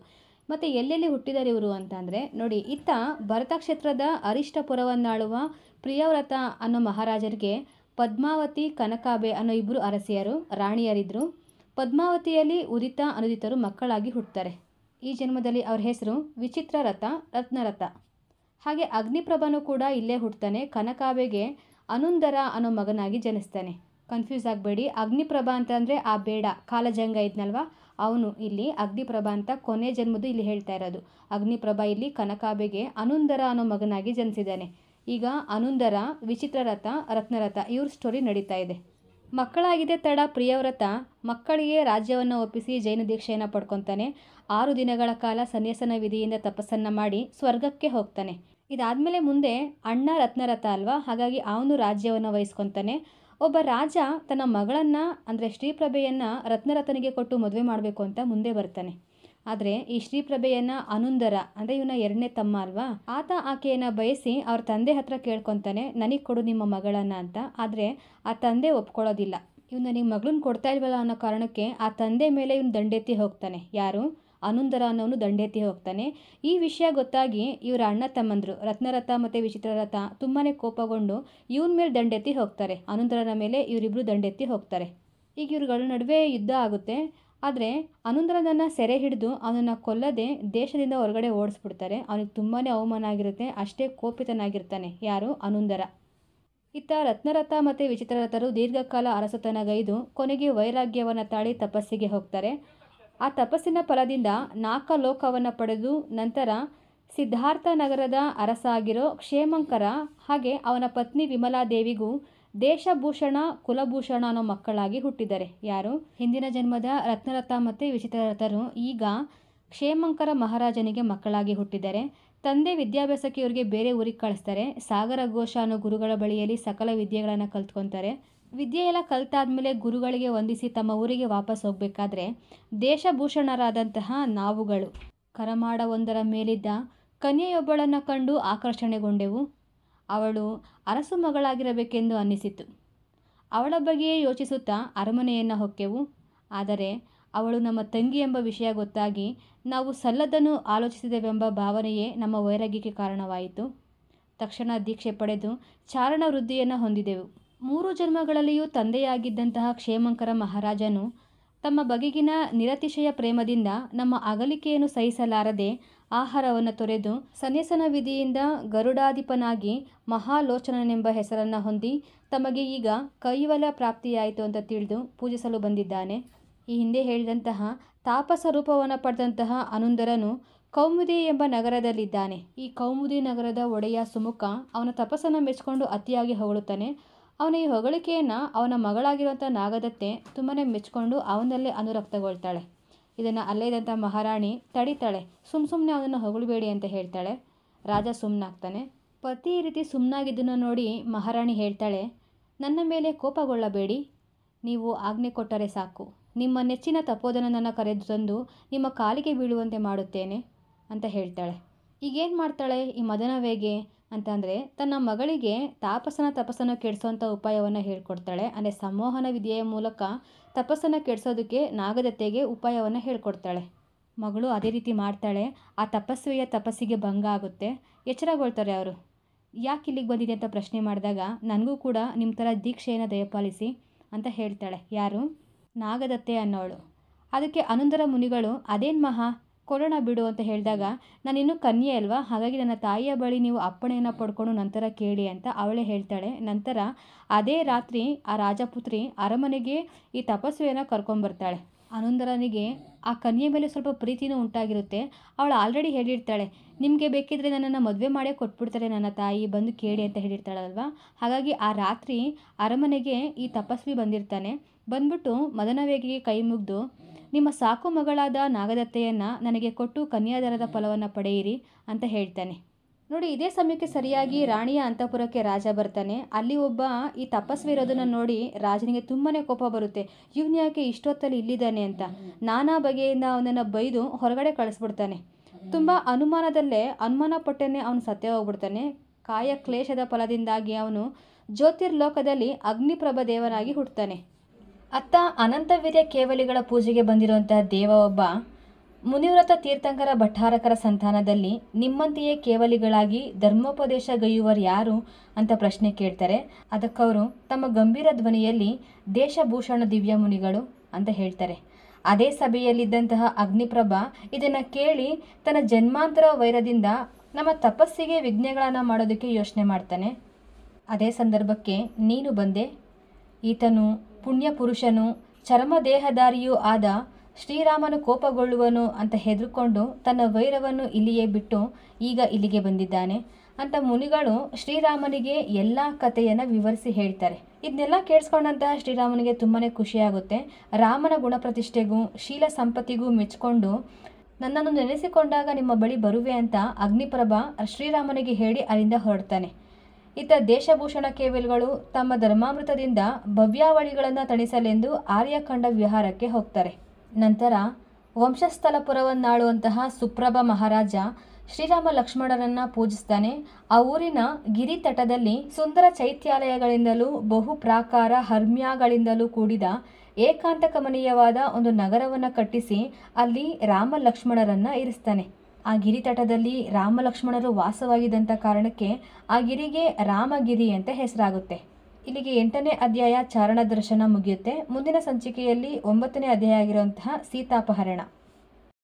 ಮತ್ತು ಎಲ್ಲೆಲ್ಲಿ ಹುಟ್ಟಿದ್ದಾರೆ ಇವರು ಅಂತಂದರೆ ನೋಡಿ, ಇತ್ತ ಭರತ ಕ್ಷೇತ್ರದ ಅರಿಷ್ಟಪುರವನ್ನಾಳುವ ಪ್ರಿಯವ್ರತ ಅನ್ನೋ ಮಹಾರಾಜರಿಗೆ ಪದ್ಮಾವತಿ ಕನಕಾಬೆ ಅನ್ನೋ ಇಬ್ಬರು ಅರಸಿಯರು ರಾಣಿಯರಿದ್ದರು. ಪದ್ಮಾವತಿಯಲ್ಲಿ ಉದಿತ ಅನುದಿತರು ಮಕ್ಕಳಾಗಿ ಹುಟ್ಟುತ್ತಾರೆ. ಈ ಜನ್ಮದಲ್ಲಿ ಅವ್ರ ಹೆಸರು ವಿಚಿತ್ರರಥ, ರತ್ನರಥ. ಹಾಗೆ ಅಗ್ನಿಪ್ರಭನು ಕೂಡ ಇಲ್ಲೇ ಹುಟ್ಟುತ್ತಾನೆ. ಕನಕಾಬೆಗೆ ಅನುಂದರ ಅನ್ನೋ ಮಗನಾಗಿ ಜನಿಸ್ತಾನೆ. ಕನ್ಫ್ಯೂಸ್ ಆಗಬೇಡಿ, ಅಗ್ನಿಪ್ರಭಾ ಅಂತಂದರೆ ಆ ಬೇಡ ಕಾಲಜಂಗ ಇದ್ನಲ್ವ ಅವನು, ಇಲ್ಲಿ ಅಗ್ನಿಪ್ರಭಾ ಅಂತ ಕೊನೆ ಜನ್ಮದ್ದು ಇಲ್ಲಿ ಹೇಳ್ತಾ ಇರೋದು. ಅಗ್ನಿಪ್ರಭಾ ಇಲ್ಲಿ ಕನಕಾಬೆಗೆ ಅನುಂದರ ಅನ್ನೋ ಮಗನಾಗಿ ಜನಿಸಿದ್ದಾನೆ. ಈಗ ಅನುಂದರ, ವಿಚಿತ್ರರಥ, ರತ್ನರಥ ಇವ್ರ ಸ್ಟೋರಿ ನಡೀತಾ ಇದೆ. ಮಕ್ಕಳಾಗಿದೆ ತಡ ಪ್ರಿಯವ್ರತ ಮಕ್ಕಳಿಗೆ ರಾಜ್ಯವನ್ನು ಒಪ್ಪಿಸಿ ಜೈನ ದೀಕ್ಷೆಯನ್ನು ಪಡ್ಕೊತಾನೆ. 6 ದಿನಗಳ ಕಾಲ ಸನ್ಯಾಸನ ವಿಧಿಯಿಂದ ತಪಸ್ಸನ್ನು ಮಾಡಿ ಸ್ವರ್ಗಕ್ಕೆ ಹೋಗ್ತಾನೆ. ಇದಾದಮೇಲೆ ಮುಂದೆ ಅಣ್ಣ ರತ್ನರಥ ಅಲ್ವಾ, ಹಾಗಾಗಿ ಅವನು ರಾಜ್ಯವನ್ನು ವಹಿಸ್ಕೊತಾನೆ. ಒಬ್ಬ ರಾಜ ತನ್ನ ಮಗಳನ್ನು ಅಂದರೆ ಶ್ರೀಪ್ರಭೆಯನ್ನು ರತ್ನರಥನಿಗೆ ಕೊಟ್ಟು ಮದುವೆ ಮಾಡಬೇಕು ಅಂತ ಮುಂದೆ ಬರ್ತಾನೆ. ಆದರೆ ಈ ಶ್ರೀಪ್ರಭೆಯನ್ನು ಅನುಂದರ ಅಂದರೆ ಇವನ 2ನೇ ತಮ್ಮ ಅಲ್ವಾ, ಆತ ಆಕೆಯನ್ನು ಬಯಸಿ ಅವ್ರ ತಂದೆ ಹತ್ರ ಕೇಳ್ಕೊತಾನೆ, ನನಗೆ ಕೊಡು ನಿಮ್ಮ ಮಗಳನ್ನು ಅಂತ. ಆದರೆ ಆ ತಂದೆ ಒಪ್ಕೊಳ್ಳೋದಿಲ್ಲ. ಇವನು ನನಗೆ ಮಗಳನ್ನ ಕೊಡ್ತಾ ಇಲ್ವಲ್ಲ ಅನ್ನೋ ಕಾರಣಕ್ಕೆ ಆ ತಂದೆ ಮೇಲೆ ಇವನು ದಂಡೆತ್ತಿ ಹೋಗ್ತಾನೆ. ಯಾರು? ಅನುಂದರ ಅನ್ನೋನು ದಂಡೆತ್ತಿ ಹೋಗ್ತಾನೆ. ಈ ವಿಷಯ ಗೊತ್ತಾಗಿ ಇವರ ಅಣ್ಣ ತಮ್ಮಂದರು ರತ್ನರಥ ಮತ್ತು ವಿಚಿತ್ರರಥ ತುಂಬಾ ಕೋಪಗೊಂಡು ಇವನ ಮೇಲೆ ದಂಡೆತ್ತಿ ಹೋಗ್ತಾರೆ. ಅನುಂದರನ ಮೇಲೆ ಇವರಿಬ್ಬರು ದಂಡೆತ್ತಿ ಹೋಗ್ತಾರೆ. ಈಗ ಇವ್ರುಗಳ ನಡುವೆ ಯುದ್ಧ ಆಗುತ್ತೆ. ಆದರೆ ಅನುಂದರನನ್ನು ಸೆರೆ ಹಿಡಿದು ಅವನನ್ನು ಕೊಲ್ಲದೆ ದೇಶದಿಂದ ಹೊರಗಡೆ ಓಡಿಸ್ಬಿಡ್ತಾರೆ. ಅವನಿಗೆ ತುಂಬಾ ಅವಮಾನ ಆಗಿರುತ್ತೆ. ಅಷ್ಟೇ ಕೋಪಿತನಾಗಿರ್ತಾನೆ. ಯಾರು? ಅನುಂದರ. ಇತ್ತ ರತ್ನರಥ ಮತ್ತು ವಿಚಿತ್ರರಥರು ದೀರ್ಘಕಾಲ ಅರಸತನಗೈದು ಕೊನೆಗೆ ವೈರಾಗ್ಯವನ್ನು ತಾಳಿ ತಪಸ್ಸಿಗೆ ಹೋಗ್ತಾರೆ. ಆ ತಪಸ್ಸಿನ ಫಲದಿಂದ 4 ಲೋಕವನ್ನು ಪಡೆದು ನಂತರ ಸಿದ್ಧಾರ್ಥ ನಗರದ ಅರಸ ಆಗಿರೋ ಕ್ಷೇಮಂಕರ ಹಾಗೆ ಅವನ ಪತ್ನಿ ವಿಮಲಾದೇವಿಗೂ ದೇಶಭೂಷಣ ಕುಲಭೂಷಣ ಅನ್ನೋ ಮಕ್ಕಳಾಗಿ ಹುಟ್ಟಿದ್ದಾರೆ. ಯಾರು? ಹಿಂದಿನ ಜನ್ಮದ ರತ್ನರಥ ಮತ್ತು ವಿಚಿತ್ರರಥರು ಈಗ ಕ್ಷೇಮಂಕರ ಮಹಾರಾಜನಿಗೆ ಮಕ್ಕಳಾಗಿ ಹುಟ್ಟಿದ್ದಾರೆ. ತಂದೆ ವಿದ್ಯಾಭ್ಯಾಸಕ್ಕೆ ಇವರಿಗೆ ಬೇರೆ ಊರಿಗೆ ಕಳಿಸ್ತಾರೆ. ಸಾಗರ ಘೋಷ ಅನ್ನೋ ಗುರುಗಳ ಬಳಿಯಲ್ಲಿ ಸಕಲ ವಿದ್ಯೆಗಳನ್ನು ಕಲ್ತ್ಕೊತಾರೆ. ವಿದ್ಯೆ ಎಲ್ಲ ಕಲ್ತಾದ್ಮೇಲೆ ಗುರುಗಳಿಗೆ ವಂದಿಸಿ ತಮ್ಮ ಊರಿಗೆ ವಾಪಸ್ ಹೋಗಬೇಕಾದ್ರೆ ದೇಶಭೂಷಣರಾದಂತಹ ನಾವುಗಳು ಕರಮಾಡವೊಂದರ ಮೇಲಿದ್ದ ಕನ್ಯೆಯೊಬ್ಬಳನ್ನು ಕಂಡು ಆಕರ್ಷಣೆಗೊಂಡೆವು. ಅವಳು ಅರಸು ಮಗಳಾಗಿರಬೇಕೆಂದು ಅನ್ನಿಸಿತು. ಅವಳ ಬಗ್ಗೆಯೇ ಯೋಚಿಸುತ್ತಾ ಅರಮನೆಯನ್ನು ಹೊಕ್ಕೆವು. ಆದರೆ ಅವಳು ನಮ್ಮ ತಂಗಿ ಎಂಬ ವಿಷಯ ಗೊತ್ತಾಗಿ ನಾವು ಸಲ್ಲದನ್ನು ಆಲೋಚಿಸಿದೆವೆಂಬ ಭಾವನೆಯೇ ನಮ್ಮ ವೈರಾಗ್ಯಕ್ಕೆ ಕಾರಣವಾಯಿತು. ತಕ್ಷಣ ದೀಕ್ಷೆ ಪಡೆದು ಚಾರಣ ವೃದ್ಧಿಯನ್ನು ಹೊಂದಿದೆವು. 3 ಜನ್ಮಗಳಲ್ಲಿಯೂ ತಂದೆಯಾಗಿದ್ದಂತಹ ಕ್ಷೇಮಂಕರ ಮಹಾರಾಜನು ತಮ್ಮ ಬಗೆಗಿನ ನಿರತಿಶಯ ಪ್ರೇಮದಿಂದ ನಮ್ಮ ಅಗಲಿಕೆಯನ್ನು ಸಹಿಸಲಾರದೆ ಆಹಾರವನ್ನು ತೊರೆದು ಸನ್ಯಾಸನ ವಿಧಿಯಿಂದ ಗರುಡಾಧಿಪನಾಗಿ ಮಹಾಲೋಚನನೆಂಬ ಹೆಸರನ್ನು ಹೊಂದಿ ತಮಗೆ ಈಗ ಕೈವಲ್ಯ ಪ್ರಾಪ್ತಿಯಾಯಿತು ಅಂತ ತಿಳಿದು ಪೂಜಿಸಲು ಬಂದಿದ್ದಾನೆ. ಈ ಹಿಂದೆ ಹೇಳಿದಂತಹ ತಾಪಸ ರೂಪವನ್ನು ಪಡೆದಂತಹ ಅನುಂದರನು ಕೌಮುದಿ ಎಂಬ ನಗರದಲ್ಲಿದ್ದಾನೆ. ಈ ಕೌಮುದಿ ನಗರದ ಒಡೆಯ ಸುಮುಖ ಅವನ ತಪಸ್ಸನ್ನು ಮೆಚ್ಚಿಕೊಂಡು ಅತಿಯಾಗಿ ಹೊಗಳುತ್ತಾನೆ. ಅವನ ಈ ಹೊಗಳಿಕೆಯನ್ನು ಅವನ ಮಗಳಾಗಿರುವಂಥ ನಾಗದತ್ತೆ ತುಂಬಾ ಮೆಚ್ಚಿಕೊಂಡು ಅವನಲ್ಲೇ ಅನುರಕ್ತಗೊಳ್ತಾಳೆ. ಇದನ್ನು ಅಲ್ಲೇ ಇದ್ದಂಥ ಮಹಾರಾಣಿ ತಡಿತಾಳೆ. ಸುಮ್ಮನೆ ಅವನನ್ನು ಹೊಗಳಬೇಡಿ ಅಂತ ಹೇಳ್ತಾಳೆ. ರಾಜ ಸುಮ್ಮನಾಗ್ತಾನೆ. ಪತಿ ಈ ರೀತಿ ಸುಮ್ಮನಾಗಿದ್ದನ್ನು ನೋಡಿ ಮಹಾರಾಣಿ ಹೇಳ್ತಾಳೆ, ನನ್ನ ಮೇಲೆ ಕೋಪಗೊಳ್ಳಬೇಡಿ, ನೀವು ಆಜ್ಞೆ ಕೊಟ್ಟರೆ ಸಾಕು, ನಿಮ್ಮ ನೆಚ್ಚಿನ ತಪೋಧನನನ್ನು ಕರೆದು ತಂದು ನಿಮ್ಮ ಕಾಲಿಗೆ ಬೀಳುವಂತೆ ಮಾಡುತ್ತೇನೆ ಅಂತ ಹೇಳ್ತಾಳೆ. ಈಗೇನು ಮಾಡ್ತಾಳೆ ಈ ಮದನವೇಗೆ ಅಂತಂದರೆ, ತನ್ನ ಮಗಳಿಗೆ ತಪಸ್ಸನ್ನು ಕೆಡಿಸೋಂಥ ಉಪಾಯವನ್ನು ಹೇಳ್ಕೊಡ್ತಾಳೆ. ಅಂದರೆ ಸಂಮೋಹನ ವಿದ್ಯೆಯ ಮೂಲಕ ತಪಸ್ಸನ್ನು ಕೆಡಿಸೋದಕ್ಕೆ ನಾಗದತ್ತೆಗೆ ಉಪಾಯವನ್ನು ಹೇಳ್ಕೊಡ್ತಾಳೆ. ಮಗಳು ಅದೇ ರೀತಿ ಮಾಡ್ತಾಳೆ. ಆ ತಪಸ್ವಿಯ ತಪಸ್ಸಿಗೆ ಭಂಗ ಆಗುತ್ತೆ. ಎಚ್ಚರಗೊಳ್ತಾರೆ ಅವರು. ಯಾಕೆ ಇಲ್ಲಿಗೆ ಬಂದಿದೆ ಅಂತ ಪ್ರಶ್ನೆ ಮಾಡಿದಾಗ, ನನಗೂ ಕೂಡ ನಿಮ್ಮ ಥರ ದೀಕ್ಷೆಯನ್ನು ದಯಪಾಲಿಸಿ ಅಂತ ಹೇಳ್ತಾಳೆ. ಯಾರು? ನಾಗದತ್ತೆ ಅನ್ನೋಳು. ಅದಕ್ಕೆ ಅನಂತರ ಮುನಿಗಳು, ಅದೇನು ಮಹಾ, ಕೊಡೋಣ ಬಿಡು ಅಂತ ಹೇಳಿದಾಗ, ನಾನಿನ್ನೂ ಕನ್ಯೆ ಅಲ್ವಾ, ಹಾಗಾಗಿ ನನ್ನ ತಾಯಿಯ ಬಳಿ ನೀವು ಅಪ್ಪಣೆಯನ್ನು ಪಡ್ಕೊಂಡು ನಂತರ ಕೇಳಿ ಅಂತ ಅವಳೇ ಹೇಳ್ತಾಳೆ. ನಂತರ ಅದೇ ರಾತ್ರಿ ಆ ರಾಜಪುತ್ರಿ ಅರಮನೆಗೆ ಈ ತಪಸ್ವಿಯನ್ನು ಕರ್ಕೊಂಬರ್ತಾಳೆ. ಅನಂದರನಿಗೆ ಆ ಕನ್ಯೆ ಮೇಲೆ ಸ್ವಲ್ಪ ಪ್ರೀತಿನೂ ಉಂಟಾಗಿರುತ್ತೆ. ಅವಳು ಆಲ್ರೆಡಿ ಹೇಳಿರ್ತಾಳೆ, ನಿಮಗೆ ಬೇಕಿದ್ರೆ ನನ್ನನ್ನು ಮದುವೆ ಮಾಡೇ ಕೊಟ್ಬಿಡ್ತಾರೆ ನನ್ನ ತಾಯಿ, ಬಂದು ಕೇಳಿ ಅಂತ ಹೇಳಿರ್ತಾಳಲ್ವ. ಹಾಗಾಗಿ ಆ ರಾತ್ರಿ ಅರಮನೆಗೆ ಈ ತಪಸ್ವಿ ಬಂದಿರ್ತಾನೆ. ಬಂದ್ಬಿಟ್ಟು ಮದನವೇಗಿಗೆ ಕೈ ಮುಗಿದು, ನಿಮ್ಮ ಸಾಕು ಮಗಳಾದ ನಾಗದತ್ತೆಯನ್ನು ನನಗೆ ಕೊಟ್ಟು ಕನ್ಯಾದಾನದ ಫಲವನ್ನು ಪಡೆಯಿರಿ ಅಂತ ಹೇಳ್ತಾನೆ. ನೋಡಿ, ಇದೇ ಸಮಯಕ್ಕೆ ಸರಿಯಾಗಿ ರಾಣಿಯ ಅಂತಃಪುರಕ್ಕೆ ರಾಜ ಬರ್ತಾನೆ. ಅಲ್ಲಿ ಒಬ್ಬ ಈ ತಪಸ್ವಿ ಇರೋದನ್ನು ನೋಡಿ ರಾಜನಿಗೆ ತುಂಬಾ ಕೋಪ ಬರುತ್ತೆ. ಇವನು ಯಾಕೆ ಇಷ್ಟೊತ್ತಲ್ಲಿ ಇಲ್ಲಿದ್ದಾನೆ ಅಂತ ನಾನಾ ಬಗೆಯಿಂದ ಅವನನ್ನು ಬೈದು ಹೊರಗಡೆ ಕಳಿಸ್ಬಿಡ್ತಾನೆ. ತುಂಬ ಅನುಮಾನ ಪಟ್ಟನೆ ಅವನು ಸತ್ತೇ ಹೋಗ್ಬಿಡ್ತಾನೆ. ಕಾಯ ಕ್ಲೇಶದ ಫಲದಿಂದಾಗಿ ಅವನು ಜ್ಯೋತಿರ್ಲೋಕದಲ್ಲಿ ಅಗ್ನಿಪ್ರಭ ದೇವನಾಗಿ ಹುಟ್ಟುತ್ತಾನೆ. ಅತ್ತ ಅನಂತವೀರ್ಯ ಕೇವಲಿಗಳ ಪೂಜೆಗೆ ಬಂದಿರುವಂಥ ದೇವ ಒಬ್ಬ ಮುನಿವ್ರತ ತೀರ್ಥಂಕರ ಭಟ್ಟಾರಕರ ಸಂತಾನದಲ್ಲಿ ನಿಮ್ಮಂತೆಯೇ ಕೇವಲಿಗಳಾಗಿ ಧರ್ಮೋಪದೇಶಗೈಯುವರು ಯಾರು ಅಂತ ಪ್ರಶ್ನೆ ಕೇಳ್ತಾರೆ. ಅದಕ್ಕವರು ತಮ್ಮ ಗಂಭೀರ ಧ್ವನಿಯಲ್ಲಿ ದೇಶಭೂಷಣ ದಿವ್ಯ ಮುನಿಗಳು ಅಂತ ಹೇಳ್ತಾರೆ. ಅದೇ ಸಭೆಯಲ್ಲಿದ್ದಂತಹ ಅಗ್ನಿಪ್ರಭ ಇದನ್ನು ಕೇಳಿ ತನ್ನ ಜನ್ಮಾಂತರ ವೈರದಿಂದ ನಮ್ಮ ತಪಸ್ಸಿಗೆ ವಿಘ್ನಗಳನ್ನು ಮಾಡೋದಕ್ಕೆ ಯೋಚನೆ ಮಾಡ್ತಾನೆ. ಅದೇ ಸಂದರ್ಭಕ್ಕೆ ನೀನು ಬಂದೆ. ಈತನು ಪುಣ್ಯ ಪುರುಷನು, ಚರ್ಮದೇಹಧಾರಿಯೂ ಆದ ಶ್ರೀರಾಮನು ಕೋಪಗೊಳ್ಳುವನು ಅಂತ ಹೆದರ್ಕೊಂಡು ತನ್ನ ವೈರವನ್ನು ಇಲ್ಲಿಯೇ ಬಿಟ್ಟು ಈಗ ಇಲ್ಲಿಗೆ ಬಂದಿದ್ದಾನೆ ಅಂತ ಮುನಿಗಳು ಶ್ರೀರಾಮನಿಗೆ ಎಲ್ಲ ಕಥೆಯನ್ನು ವಿವರಿಸಿ ಹೇಳ್ತಾರೆ. ಇದನ್ನೆಲ್ಲ ಕೇಳಿಸ್ಕೊಂಡಂತಹ ಶ್ರೀರಾಮನಿಗೆ ತುಂಬಾ ಖುಷಿಯಾಗುತ್ತೆ. ರಾಮನ ಗುಣಪ್ರತಿಷ್ಠೆಗೂ ಶೀಲ ಸಂಪತ್ತಿಗೂ ಮೆಚ್ಚಿಕೊಂಡು ನನ್ನನ್ನು ನೆನೆಸಿಕೊಂಡಾಗ ನಿಮ್ಮ ಬಳಿ ಬರುವೆ ಅಂತ ಅಗ್ನಿಪ್ರಭ ಶ್ರೀರಾಮನಿಗೆ ಹೇಳಿ ಅಲ್ಲಿಂದ ಹೊರಡ್ತಾನೆ. ಇತ್ತ ದೇಶಭೂಷಣ ಕೇವಲಿಗಳು ತಮ್ಮ ಧರ್ಮಾಮೃತದಿಂದ ಭವ್ಯಾವಳಿಗಳನ್ನು ತಣಿಸಲೆಂದು ಆರ್ಯಖಂಡ ವಿಹಾರಕ್ಕೆ ಹೋಗ್ತಾರೆ. ನಂತರ ವಂಶಸ್ಥಲಪುರವನ್ನಾಳುವಂತಹ ಸುಪ್ರಭ ಮಹಾರಾಜ ಶ್ರೀರಾಮ ಲಕ್ಷ್ಮಣರನ್ನು ಪೂಜಿಸ್ತಾನೆ. ಆ ಊರಿನ ಗಿರಿ ತಟದಲ್ಲಿ ಸುಂದರ ಚೈತ್ಯಾಲಯಗಳಿಂದಲೂ ಬಹು ಪ್ರಾಕಾರ ಹರ್ಮ್ಯಗಳಿಂದಲೂ ಕೂಡಿದ ಏಕಾಂತ ಕಮನೀಯವಾದ ಒಂದು ನಗರವನ್ನು ಕಟ್ಟಿಸಿ ಅಲ್ಲಿ ರಾಮ ಲಕ್ಷ್ಮಣರನ್ನು ಇರಿಸ್ತಾನೆ. ಆ ಗಿರಿತಟದಲ್ಲಿ ರಾಮ ಲಕ್ಷ್ಮಣರು ವಾಸವಾಗಿದ್ದಂಥ ಕಾರಣಕ್ಕೆ ಆ ಗಿರಿಗೆ ರಾಮಗಿರಿ ಅಂತ ಹೆಸರಾಗುತ್ತೆ. ಇಲ್ಲಿಗೆ 8ನೇ ಅಧ್ಯಾಯ ಚಾರಣ ದರ್ಶನ ಮುಗಿಯುತ್ತೆ. ಮುಂದಿನ ಸಂಚಿಕೆಯಲ್ಲಿ 9ನೇ ಅಧ್ಯಾಯ ಆಗಿರುವಂತಹ ಸೀತಾಪಹರಣ.